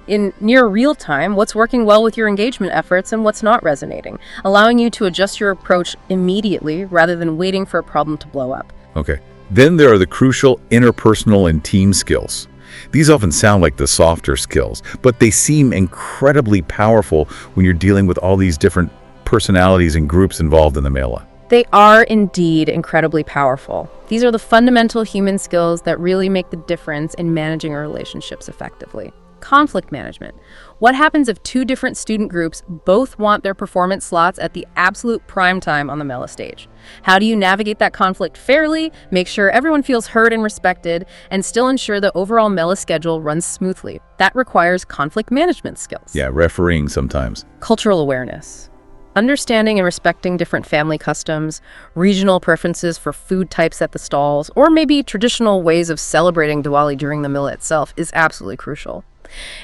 in near real time, what's working well with your engagement efforts and what's not resonating, allowing you to adjust your approach immediately rather than waiting for a problem to blow up. Okay. Then there are the crucial interpersonal and team skills. These often sound like the softer skills, but they seem incredibly powerful when you're dealing with all these different personalities and groups involved in the MELA. They are indeed incredibly powerful. These are the fundamental human skills that really make the difference in managing our relationships effectively. Conflict management. What happens if two different student groups both want their performance slots at the absolute prime time on the MELA stage? How do you navigate that conflict fairly, make sure everyone feels heard and respected, and still ensure the overall MELA schedule runs smoothly? That requires conflict management skills. Yeah, refereeing sometimes. Cultural awareness. Understanding and respecting different family customs, regional preferences for food types at the stalls, or maybe traditional ways of celebrating Diwali during the MELA itself is absolutely crucial.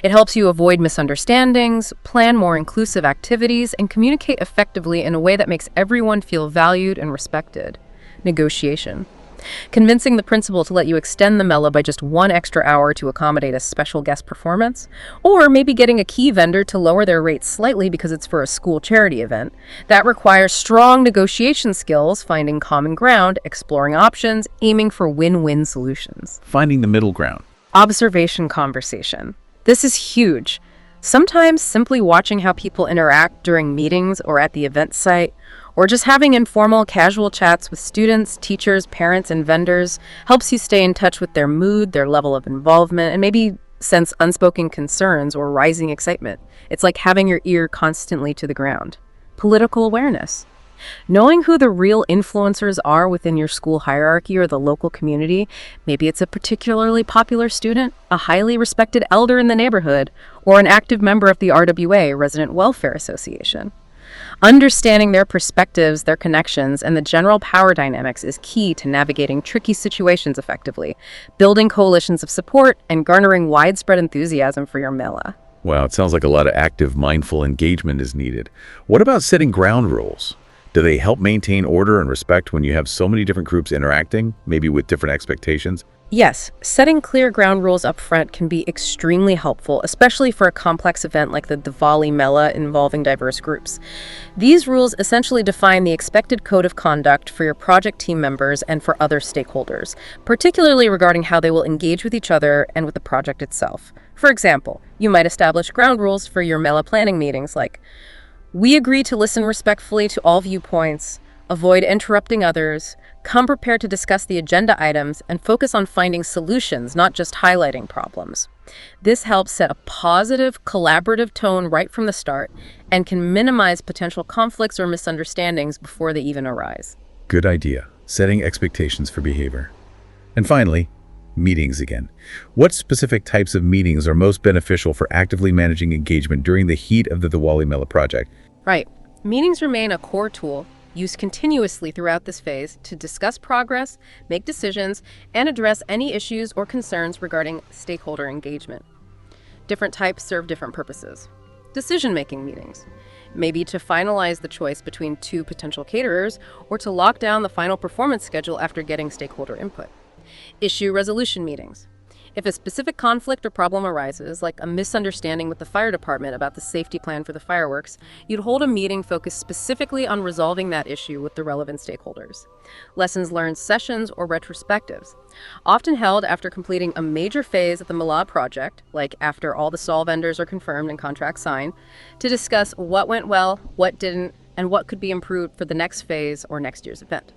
It helps you avoid misunderstandings, plan more inclusive activities, and communicate effectively in a way that makes everyone feel valued and respected. Negotiation. Convincing the principal to let you extend the MELA by just 1 extra hour to accommodate a special guest performance, or maybe getting a key vendor to lower their rates slightly because it's for a school charity event. That requires strong negotiation skills, finding common ground, exploring options, aiming for win-win solutions. Finding the middle ground. Observation conversation. This is huge. Sometimes simply watching how people interact during meetings or at the event site, or just having informal, casual chats with students, teachers, parents, and vendors helps you stay in touch with their mood, their level of involvement, and maybe sense unspoken concerns or rising excitement. It's like having your ear constantly to the ground. Political awareness. Knowing who the real influencers are within your school hierarchy or the local community, maybe it's a particularly popular student, a highly respected elder in the neighborhood, or an active member of the RWA, Resident Welfare Association. Understanding their perspectives, their connections, and the general power dynamics is key to navigating tricky situations effectively, building coalitions of support, and garnering widespread enthusiasm for your MELA. Wow, it sounds like a lot of active, mindful engagement is needed. What about setting ground rules? Do they help maintain order and respect when you have so many different groups interacting, maybe with different expectations? Yes, setting clear ground rules up front can be extremely helpful, especially for a complex event like the Diwali MELA involving diverse groups. These rules essentially define the expected code of conduct for your project team members and for other stakeholders, particularly regarding how they will engage with each other and with the project itself. For example, you might establish ground rules for your MELA planning meetings like, we agree to listen respectfully to all viewpoints, avoid interrupting others, come prepared to discuss the agenda items, and focus on finding solutions, not just highlighting problems. This helps set a positive, collaborative tone right from the start and can minimize potential conflicts or misunderstandings before they even arise. Good idea. Setting expectations for behavior. And finally, meetings again. What specific types of meetings are most beneficial for actively managing engagement during the heat of the Diwali MELA project? Right. Meetings remain a core tool used continuously throughout this phase to discuss progress, make decisions, and address any issues or concerns regarding stakeholder engagement. Different types serve different purposes. Decision-making meetings. Maybe to finalize the choice between 2 potential caterers or to lock down the final performance schedule after getting stakeholder input. Issue resolution meetings. If a specific conflict or problem arises, like a misunderstanding with the fire department about the safety plan for the fireworks, you'd hold a meeting focused specifically on resolving that issue with the relevant stakeholders. Lessons learned sessions or retrospectives, often held after completing a major phase of the MELA project, like after all the stall vendors are confirmed and contracts signed, to discuss what went well, what didn't, and what could be improved for the next phase or next year's event.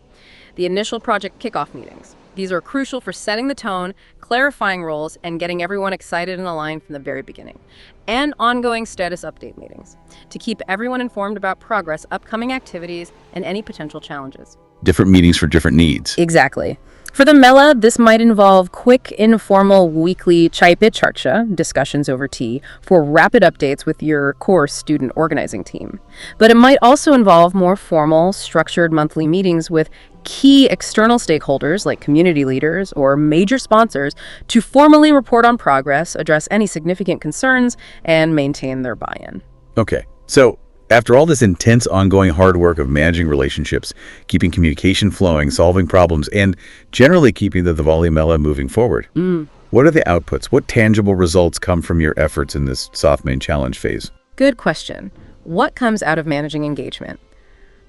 The initial project kickoff meetings. These are crucial for setting the tone, clarifying roles, and getting everyone excited and aligned from the very beginning. And ongoing status update meetings to keep everyone informed about progress, upcoming activities, and any potential challenges. Different meetings for different needs. Exactly. For the Mela, this might involve quick, informal, weekly chai pe charcha, discussions over tea, for rapid updates with your core student organizing team. But it might also involve more formal, structured monthly meetings with key external stakeholders like community leaders or major sponsors to formally report on progress, address any significant concerns, and maintain their buy-in. Okay, so after all this intense ongoing hard work of managing relationships, keeping communication flowing, solving problems, and generally keeping the Diwali Mela moving forward, what are the outputs? What tangible results come from your efforts in this soft main challenge phase? Good question. What comes out of managing engagement?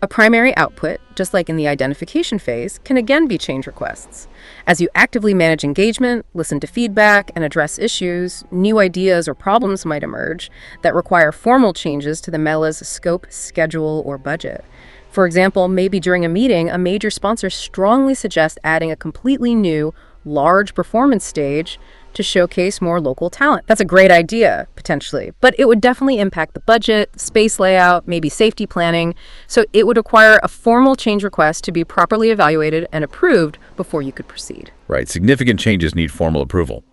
A primary output, just like in the identification phase, can again be change requests. As you actively manage engagement, listen to feedback, and address issues, new ideas or problems might emerge that require formal changes to the Mela's scope, schedule, or budget. For example, maybe during a meeting, a major sponsor strongly suggests adding a completely new, large performance stage to showcase more local talent. That's a great idea, potentially, but it would definitely impact the budget, space layout, maybe safety planning, so it would require a formal change request to be properly evaluated and approved before you could proceed. Right, significant changes need formal approval.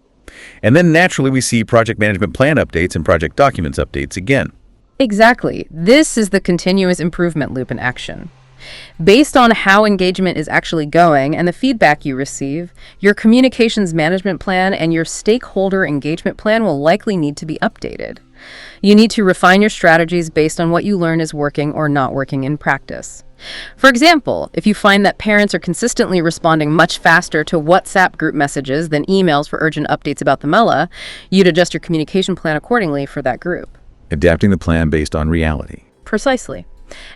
And then naturally we see project management plan updates and project documents updates again. Exactly. This is the continuous improvement loop in action. Based on how engagement is actually going and the feedback you receive, your communications management plan and your stakeholder engagement plan will likely need to be updated. You need to refine your strategies based on what you learn is working or not working in practice. For example, if you find that parents are consistently responding much faster to WhatsApp group messages than emails for urgent updates about the Mela, you'd adjust your communication plan accordingly for that group. Adapting the plan based on reality. Precisely.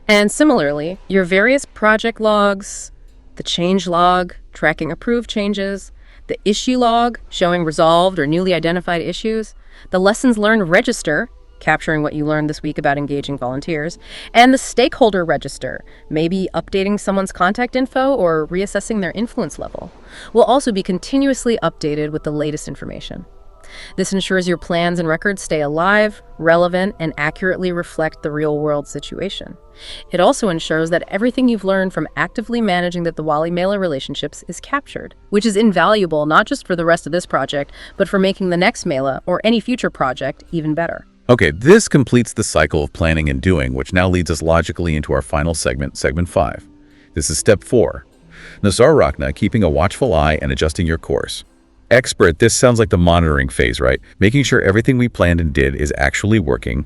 And similarly, your various project logs, the change log, tracking approved changes, the issue log, showing resolved or newly identified issues, the lessons learned register, capturing what you learned this week about engaging volunteers, and the stakeholder register, maybe updating someone's contact info or reassessing their influence level, will also be continuously updated with the latest information. This ensures your plans and records stay alive, relevant, and accurately reflect the real-world situation. It also ensures that everything you've learned from actively managing the Diwali Mela relationships is captured, which is invaluable not just for the rest of this project, but for making the next Mela or any future project even better. Okay, this completes the cycle of planning and doing, which now leads us logically into our final segment, segment 5. This is step 4. Nasar Rakna, keeping a watchful eye and adjusting your course. Expert, this sounds like the monitoring phase, right? Making sure everything we planned and did is actually working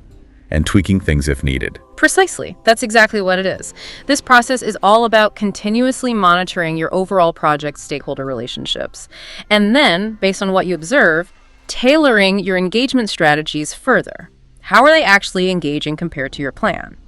and tweaking things if needed. Precisely. That's exactly what it is. This process is all about continuously monitoring your overall project stakeholder relationships. And then, based on what you observe, tailoring your engagement strategies further. How are they actually engaging compared to your plan?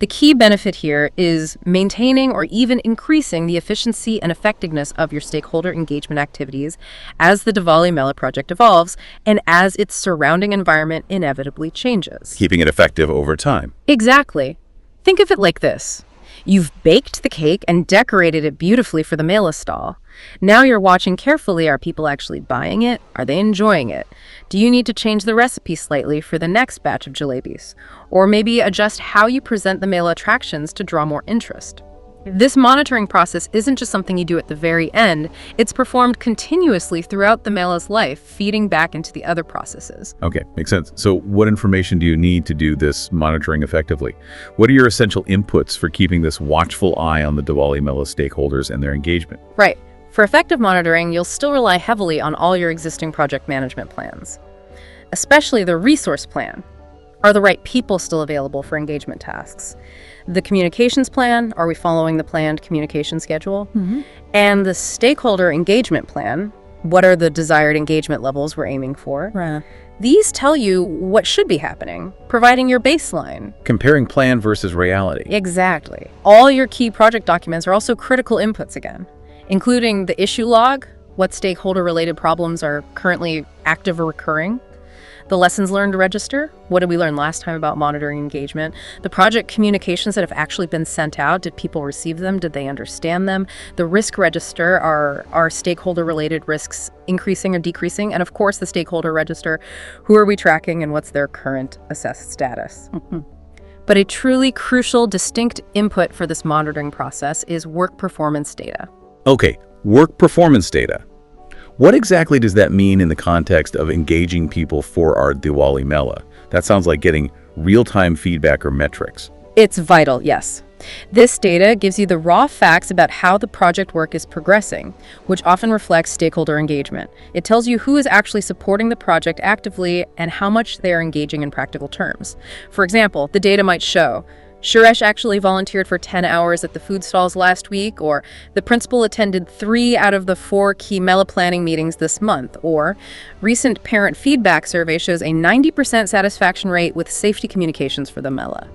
The key benefit here is maintaining or even increasing the efficiency and effectiveness of your stakeholder engagement activities as the Diwali Mela project evolves and as its surrounding environment inevitably changes. Keeping it effective over time. Exactly. Think of it like this. You've baked the cake and decorated it beautifully for the Mela stall. Now you're watching carefully. Are people actually buying it? Are they enjoying it? Do you need to change the recipe slightly for the next batch of jalebis? Or maybe adjust how you present the Mela attractions to draw more interest? This monitoring process isn't just something you do at the very end, it's performed continuously throughout the Mela's life, feeding back into the other processes. Okay, makes sense. So what information do you need to do this monitoring effectively? What are your essential inputs for keeping this watchful eye on the Diwali Mela stakeholders and their engagement? Right. For effective monitoring, you'll still rely heavily on all your existing project management plans, especially the resource plan. Are the right people still available for engagement tasks? The communications plan, are we following the planned communication schedule? And the stakeholder engagement plan, what are the desired engagement levels we're aiming for? Right. These tell you what should be happening, providing your baseline. Comparing plan versus reality. Exactly. All your key project documents are also critical inputs again, including the issue log, what stakeholder-related problems are currently active or recurring, The lessons learned register. What did we learn last time about monitoring engagement? The project communications that have actually been sent out. Did people receive them? Did they understand them? The risk register. Are stakeholder-related risks increasing or decreasing? And of course, the stakeholder register. Who are we tracking and what's their current assessed status? But a truly crucial, distinct input for this monitoring process is work performance data. Okay, work performance data. What exactly does that mean in the context of engaging people for our Diwali Mela? That sounds like getting real-time feedback or metrics. It's vital, yes. This data gives you the raw facts about how the project work is progressing, which often reflects stakeholder engagement. It tells you who is actually supporting the project actively and how much they are engaging in practical terms. For example, the data might show Suresh actually volunteered for 10 hours at the food stalls last week, or the principal attended 3 out of the 4 key Mela planning meetings this month, or recent parent feedback survey shows a 90% satisfaction rate with safety communications for the Mela.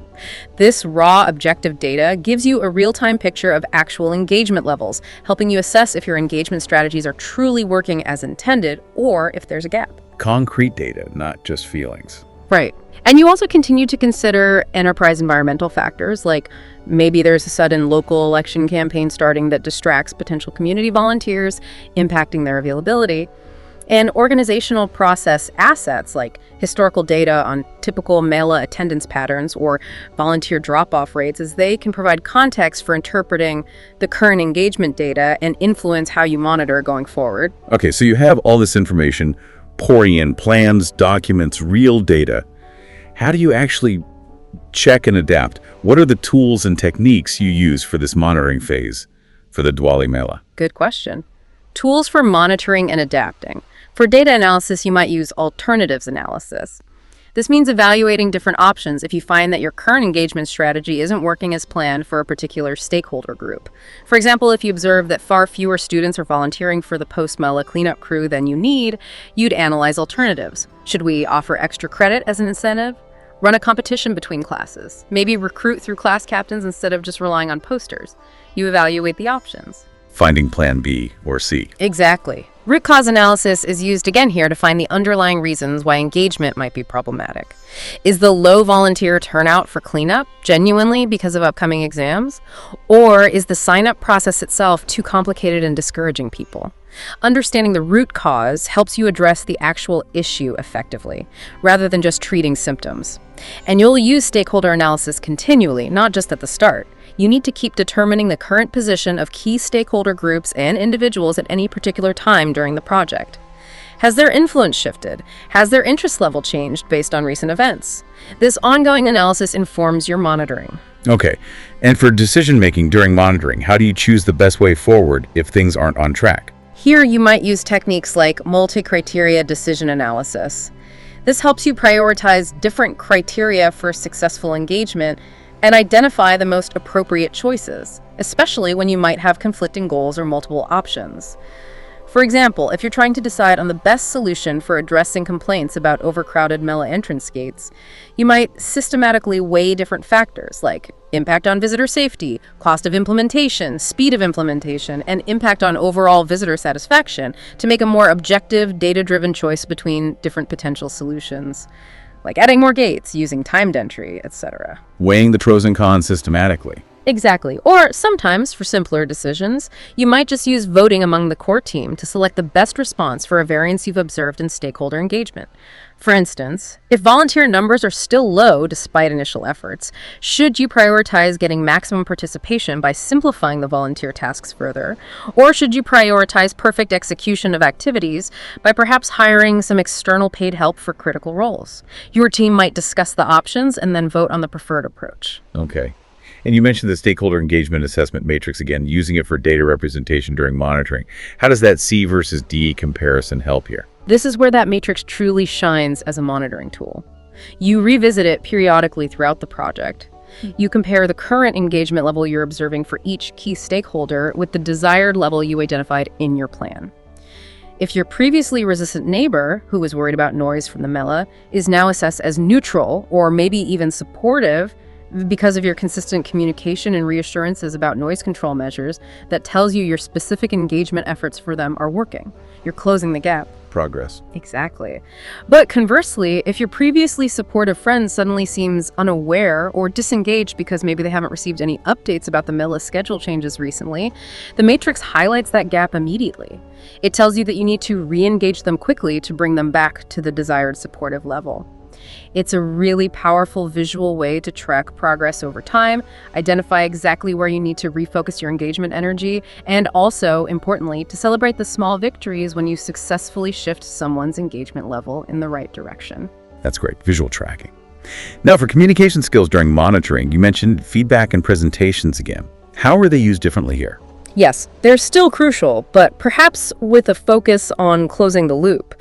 This raw, objective data gives you a real-time picture of actual engagement levels, helping you assess if your engagement strategies are truly working as intended or if there's a gap. Concrete data, not just feelings. Right. And you also continue to consider enterprise environmental factors, like maybe there's a sudden local election campaign starting that distracts potential community volunteers, impacting their availability. And organizational process assets like historical data on typical Mela attendance patterns or volunteer drop-off rates, as they can provide context for interpreting the current engagement data and influence how you monitor going forward. Okay, so you have all this information pouring in, plans, documents, real data. How do you actually check and adapt? What are the tools and techniques you use for this monitoring phase for the Diwali Mela? Good question. Tools for monitoring and adapting. For data analysis, you might use alternatives analysis. This means evaluating different options if you find that your current engagement strategy isn't working as planned for a particular stakeholder group. For example, if you observe that far fewer students are volunteering for the post-Mela cleanup crew than you need, you'd analyze alternatives. Should we offer extra credit as an incentive? Run a competition between classes. Maybe recruit through class captains instead of just relying on posters. You evaluate the options. Finding plan B or C. Exactly. Root cause analysis is used again here to find the underlying reasons why engagement might be problematic. Is the low volunteer turnout for cleanup genuinely because of upcoming exams? Or is the sign-up process itself too complicated and discouraging people? Understanding the root cause helps you address the actual issue effectively, rather than just treating symptoms. And you'll use stakeholder analysis continually, not just at the start. You need to keep determining the current position of key stakeholder groups and individuals at any particular time during the project. Has their influence shifted? Has their interest level changed based on recent events? This ongoing analysis informs your monitoring. Okay, and for decision-making during monitoring, how do you choose the best way forward if things aren't on track? Here you might use techniques like multi-criteria decision analysis. This helps you prioritize different criteria for successful engagement and identify the most appropriate choices, especially when you might have conflicting goals or multiple options. For example, if you're trying to decide on the best solution for addressing complaints about overcrowded Mela entrance gates, you might systematically weigh different factors like impact on visitor safety, cost of implementation, speed of implementation, and impact on overall visitor satisfaction to make a more objective, data-driven choice between different potential solutions, like adding more gates, using timed entry, etc. Weighing the pros and cons systematically. Exactly. Or sometimes, for simpler decisions, you might just use voting among the core team to select the best response for a variance you've observed in stakeholder engagement. For instance, if volunteer numbers are still low despite initial efforts, should you prioritize getting maximum participation by simplifying the volunteer tasks further? Or should you prioritize perfect execution of activities by perhaps hiring some external paid help for critical roles? Your team might discuss the options and then vote on the preferred approach. Okay. And you mentioned the stakeholder engagement assessment matrix again, using it for data representation during monitoring. How does that C versus D comparison help here? This is where that matrix truly shines as a monitoring tool. You revisit it periodically throughout the project. You compare the current engagement level you're observing for each key stakeholder with the desired level you identified in your plan. If your previously resistant neighbor, who was worried about noise from the Mela, is now assessed as neutral or maybe even supportive because of your consistent communication and reassurances about noise control measures, that tells you your specific engagement efforts for them are working. You're closing the gap. progress. Exactly. But conversely, if your previously supportive friend suddenly seems unaware or disengaged because maybe they haven't received any updates about the Mela schedule changes recently, the matrix highlights that gap immediately. It tells you that you need to re-engage them quickly to bring them back to the desired supportive level. It's a really powerful visual way to track progress over time, identify exactly where you need to refocus your engagement energy, and also, importantly, to celebrate the small victories when you successfully shift someone's engagement level in the right direction. That's great, visual tracking. Now, for communication skills during monitoring, you mentioned feedback and presentations again. How are they used differently here? Yes, they're still crucial, but perhaps with a focus on closing the loop.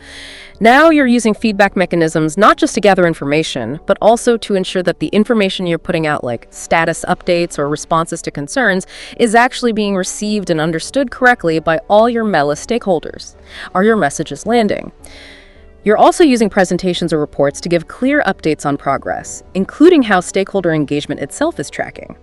Now you're using feedback mechanisms not just to gather information, but also to ensure that the information you're putting out, like status updates or responses to concerns, is actually being received and understood correctly by all your Mela stakeholders. Are your messages landing? You're also using presentations or reports to give clear updates on progress, including how stakeholder engagement itself is tracking.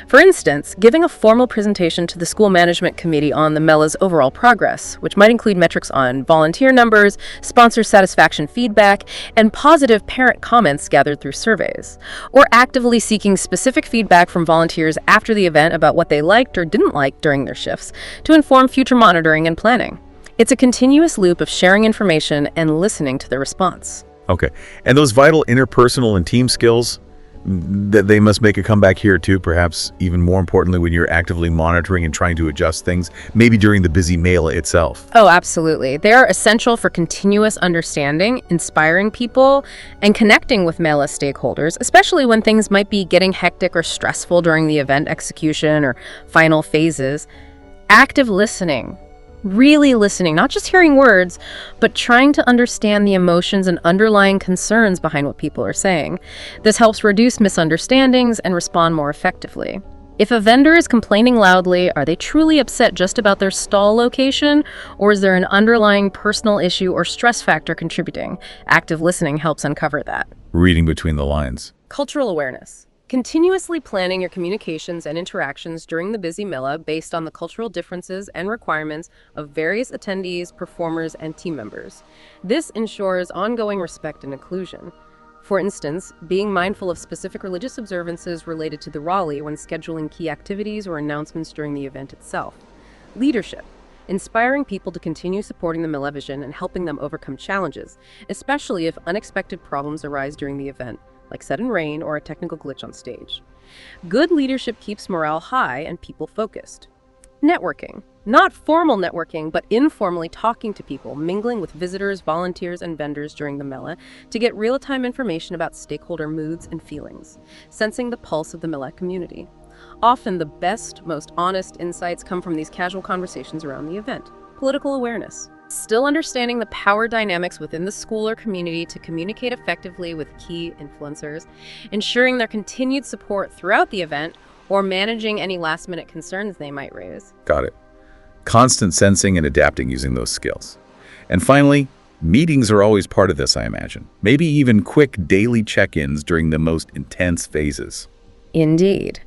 For instance, giving a formal presentation to the school management committee on the Mela's overall progress, which might include metrics on volunteer numbers, sponsor satisfaction feedback, and positive parent comments gathered through surveys. Or actively seeking specific feedback from volunteers after the event about what they liked or didn't like during their shifts to inform future monitoring and planning. It's a continuous loop of sharing information and listening to the response. Okay. And those vital interpersonal and team skills, that they must make a comeback here too, perhaps even more importantly when you're actively monitoring and trying to adjust things, maybe during the busy Mela itself. Oh, absolutely. They are essential for continuous understanding, inspiring people, and connecting with Mela stakeholders, especially when things might be getting hectic or stressful during the event execution or final phases. Active listening. Really listening, not just hearing words, but trying to understand the emotions and underlying concerns behind what people are saying. This helps reduce misunderstandings and respond more effectively. If a vendor is complaining loudly, are they truly upset just about their stall location, or is there an underlying personal issue or stress factor contributing? Active listening helps uncover that. Reading between the lines. Cultural awareness. Continuously planning your communications and interactions during the busy Mela based on the cultural differences and requirements of various attendees, performers, and team members. This ensures ongoing respect and inclusion. For instance, being mindful of specific religious observances related to the Raleigh when scheduling key activities or announcements during the event itself. Leadership. Inspiring people to continue supporting the Mela vision and helping them overcome challenges, especially if unexpected problems arise during the event, like sudden rain or a technical glitch on stage. Good leadership keeps morale high and people focused. Networking. Not formal networking, but informally talking to people, mingling with visitors, volunteers, and vendors during the Mela to get real-time information about stakeholder moods and feelings, sensing the pulse of the Mela community. Often the best, most honest insights come from these casual conversations around the event. Political awareness. Still understanding the power dynamics within the school or community to communicate effectively with key influencers, ensuring their continued support throughout the event, or managing any last-minute concerns they might raise. Got it. Constant sensing and adapting using those skills. And finally, meetings are always part of this, I imagine. Maybe even quick daily check-ins during the most intense phases. Indeed.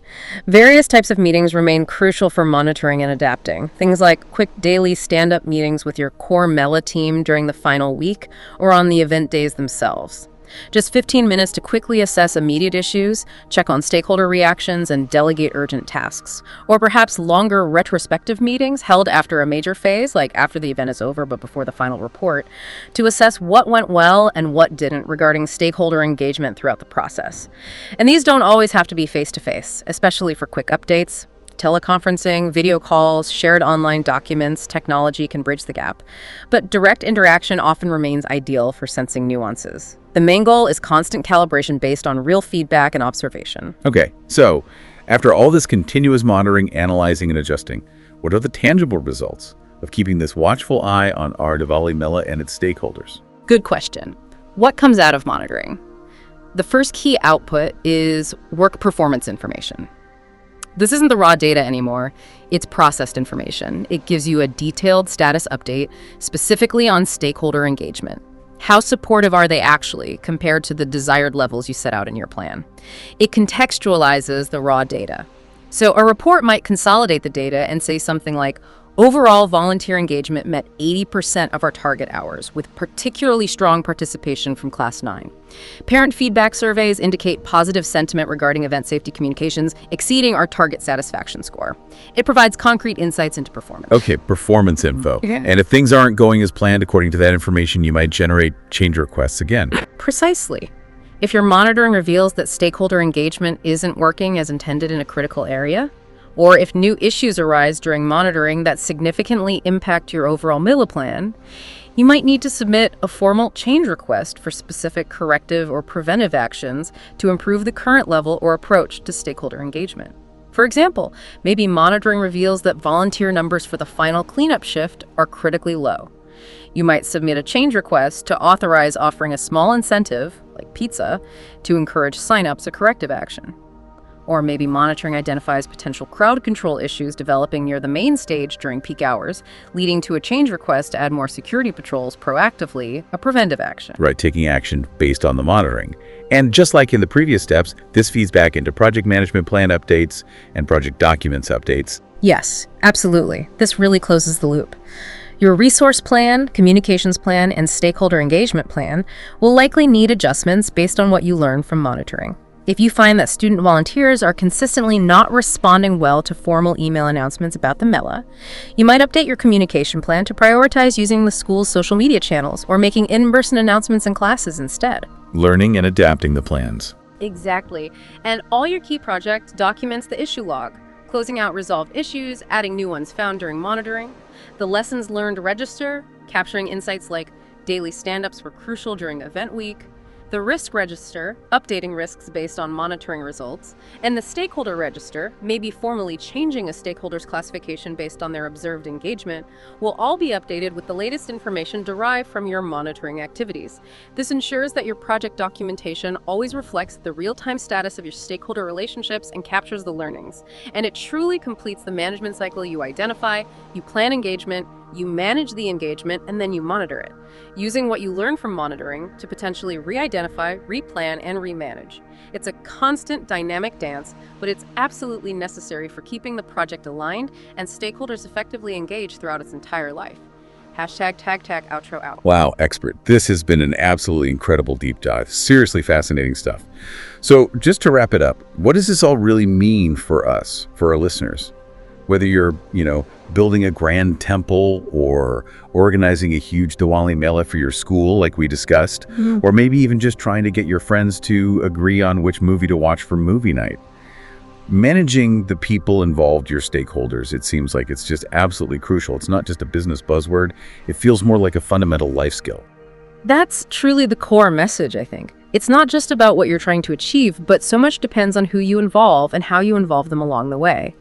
Various types of meetings remain crucial for monitoring and adapting. Things like quick daily stand-up meetings with your core Mela team during the final week or on the event days themselves. Just 15 minutes to quickly assess immediate issues, check on stakeholder reactions, and delegate urgent tasks. Or perhaps longer retrospective meetings held after a major phase, like after the event is over but before the final report, to assess what went well and what didn't regarding stakeholder engagement throughout the process. And these don't always have to be face-to-face, especially for quick updates. Teleconferencing, video calls, shared online documents, technology can bridge the gap. But direct interaction often remains ideal for sensing nuances. The main goal is constant calibration based on real feedback and observation. Okay, so after all this continuous monitoring, analyzing, and adjusting, what are the tangible results of keeping this watchful eye on our Diwali Mela and its stakeholders? Good question. What comes out of monitoring? The first key output is work performance information. This isn't the raw data anymore, it's processed information. It gives you a detailed status update specifically on stakeholder engagement. How supportive are they actually compared to the desired levels you set out in your plan? It contextualizes the raw data. So a report might consolidate the data and say something like, Overall, volunteer engagement met 80% of our target hours, with particularly strong participation from Class 9. Parent feedback surveys indicate positive sentiment regarding event safety communications, exceeding our target satisfaction score. It provides concrete insights into performance. Okay, performance info. Yeah. And if things aren't going as planned according to that information, you might generate change requests again. Precisely. If your monitoring reveals that stakeholder engagement isn't working as intended in a critical area, or if new issues arise during monitoring that significantly impact your overall MILA plan, you might need to submit a formal change request for specific corrective or preventive actions to improve the current level or approach to stakeholder engagement. For example, maybe monitoring reveals that volunteer numbers for the final cleanup shift are critically low. You might submit a change request to authorize offering a small incentive, like pizza, to encourage sign-ups or corrective action. Or maybe monitoring identifies potential crowd control issues developing near the main stage during peak hours, leading to a change request to add more security patrols proactively, a preventive action. Right, taking action based on the monitoring. And just like in the previous steps, this feeds back into project management plan updates and project documents updates. Yes, absolutely. This really closes the loop. Your resource plan, communications plan, and stakeholder engagement plan will likely need adjustments based on what you learn from monitoring. If you find that student volunteers are consistently not responding well to formal email announcements about the MELA, you might update your communication plan to prioritize using the school's social media channels or making in-person announcements in classes instead. Learning and adapting the plans. Exactly. And all your key projects documents the issue log, closing out resolved issues, adding new ones found during monitoring, the lessons learned register, capturing insights like daily stand-ups were crucial during event week, the risk register, updating risks based on monitoring results, and the stakeholder register, maybe formally changing a stakeholder's classification based on their observed engagement, will all be updated with the latest information derived from your monitoring activities. This ensures that your project documentation always reflects the real-time status of your stakeholder relationships and captures the learnings. And it truly completes the management cycle. You identify, you plan engagement, you manage the engagement, and then you monitor it, using what you learn from monitoring to potentially re-identify, replan, and remanage. It's a constant dynamic dance, but it's absolutely necessary for keeping the project aligned and stakeholders effectively engaged throughout its entire life. Hashtag tag outro out. Wow, expert. This has been an absolutely incredible deep dive. Seriously fascinating stuff. So just to wrap it up, what does this all really mean for us, for our listeners? Whether you're, building a grand temple or organizing a huge Diwali Mela for your school, like we discussed, or maybe even just trying to get your friends to agree on which movie to watch for movie night. Managing the people involved, your stakeholders, it seems like it's just absolutely crucial. It's not just a business buzzword. It feels more like a fundamental life skill. That's truly the core message, I think. It's not just about what you're trying to achieve, but so much depends on who you involve and how you involve them along the way.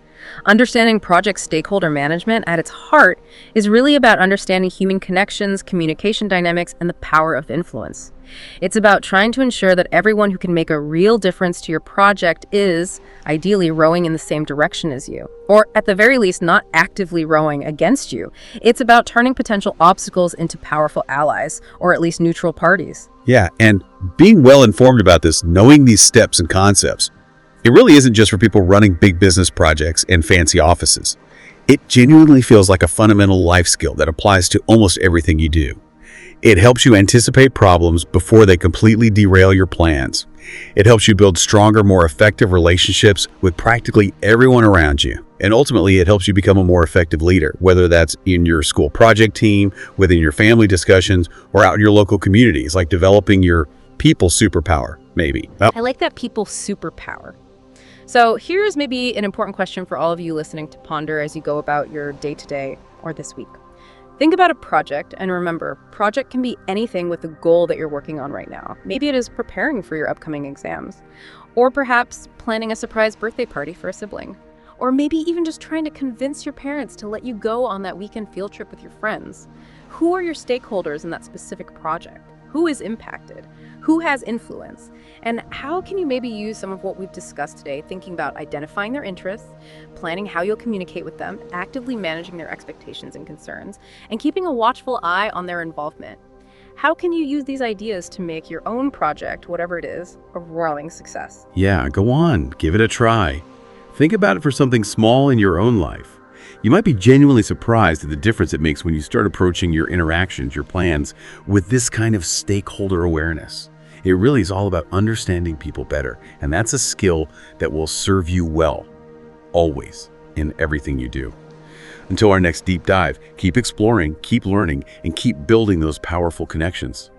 Understanding project stakeholder management at its heart is really about understanding human connections, communication dynamics, and the power of influence. It's about trying to ensure that everyone who can make a real difference to your project is, ideally, rowing in the same direction as you, or at the very least, not actively rowing against you. It's about turning potential obstacles into powerful allies, or at least neutral parties. Yeah, and being well informed about this, knowing these steps and concepts, it really isn't just for people running big business projects and fancy offices. It genuinely feels like a fundamental life skill that applies to almost everything you do. It helps you anticipate problems before they completely derail your plans. It helps you build stronger, more effective relationships with practically everyone around you. And ultimately, it helps you become a more effective leader, whether that's in your school project team, within your family discussions, or out in your local communities, like developing your people superpower, maybe. I like that people superpower. So here's maybe an important question for all of you listening to ponder as you go about your day-to-day or this week. Think about a project, and remember, project can be anything with the goal that you're working on right now. Maybe it is preparing for your upcoming exams, or perhaps planning a surprise birthday party for a sibling, or maybe even just trying to convince your parents to let you go on that weekend field trip with your friends. Who are your stakeholders in that specific project? Who is impacted? Who has influence? And how can you maybe use some of what we've discussed today, thinking about identifying their interests, planning how you'll communicate with them, actively managing their expectations and concerns, and keeping a watchful eye on their involvement? How can you use these ideas to make your own project, whatever it is, a roaring success? Yeah, go on, give it a try. Think about it for something small in your own life. You might be genuinely surprised at the difference it makes when you start approaching your interactions, your plans, with this kind of stakeholder awareness. It really is all about understanding people better, and that's a skill that will serve you well, always, in everything you do. Until our next deep dive, keep exploring, keep learning, and keep building those powerful connections.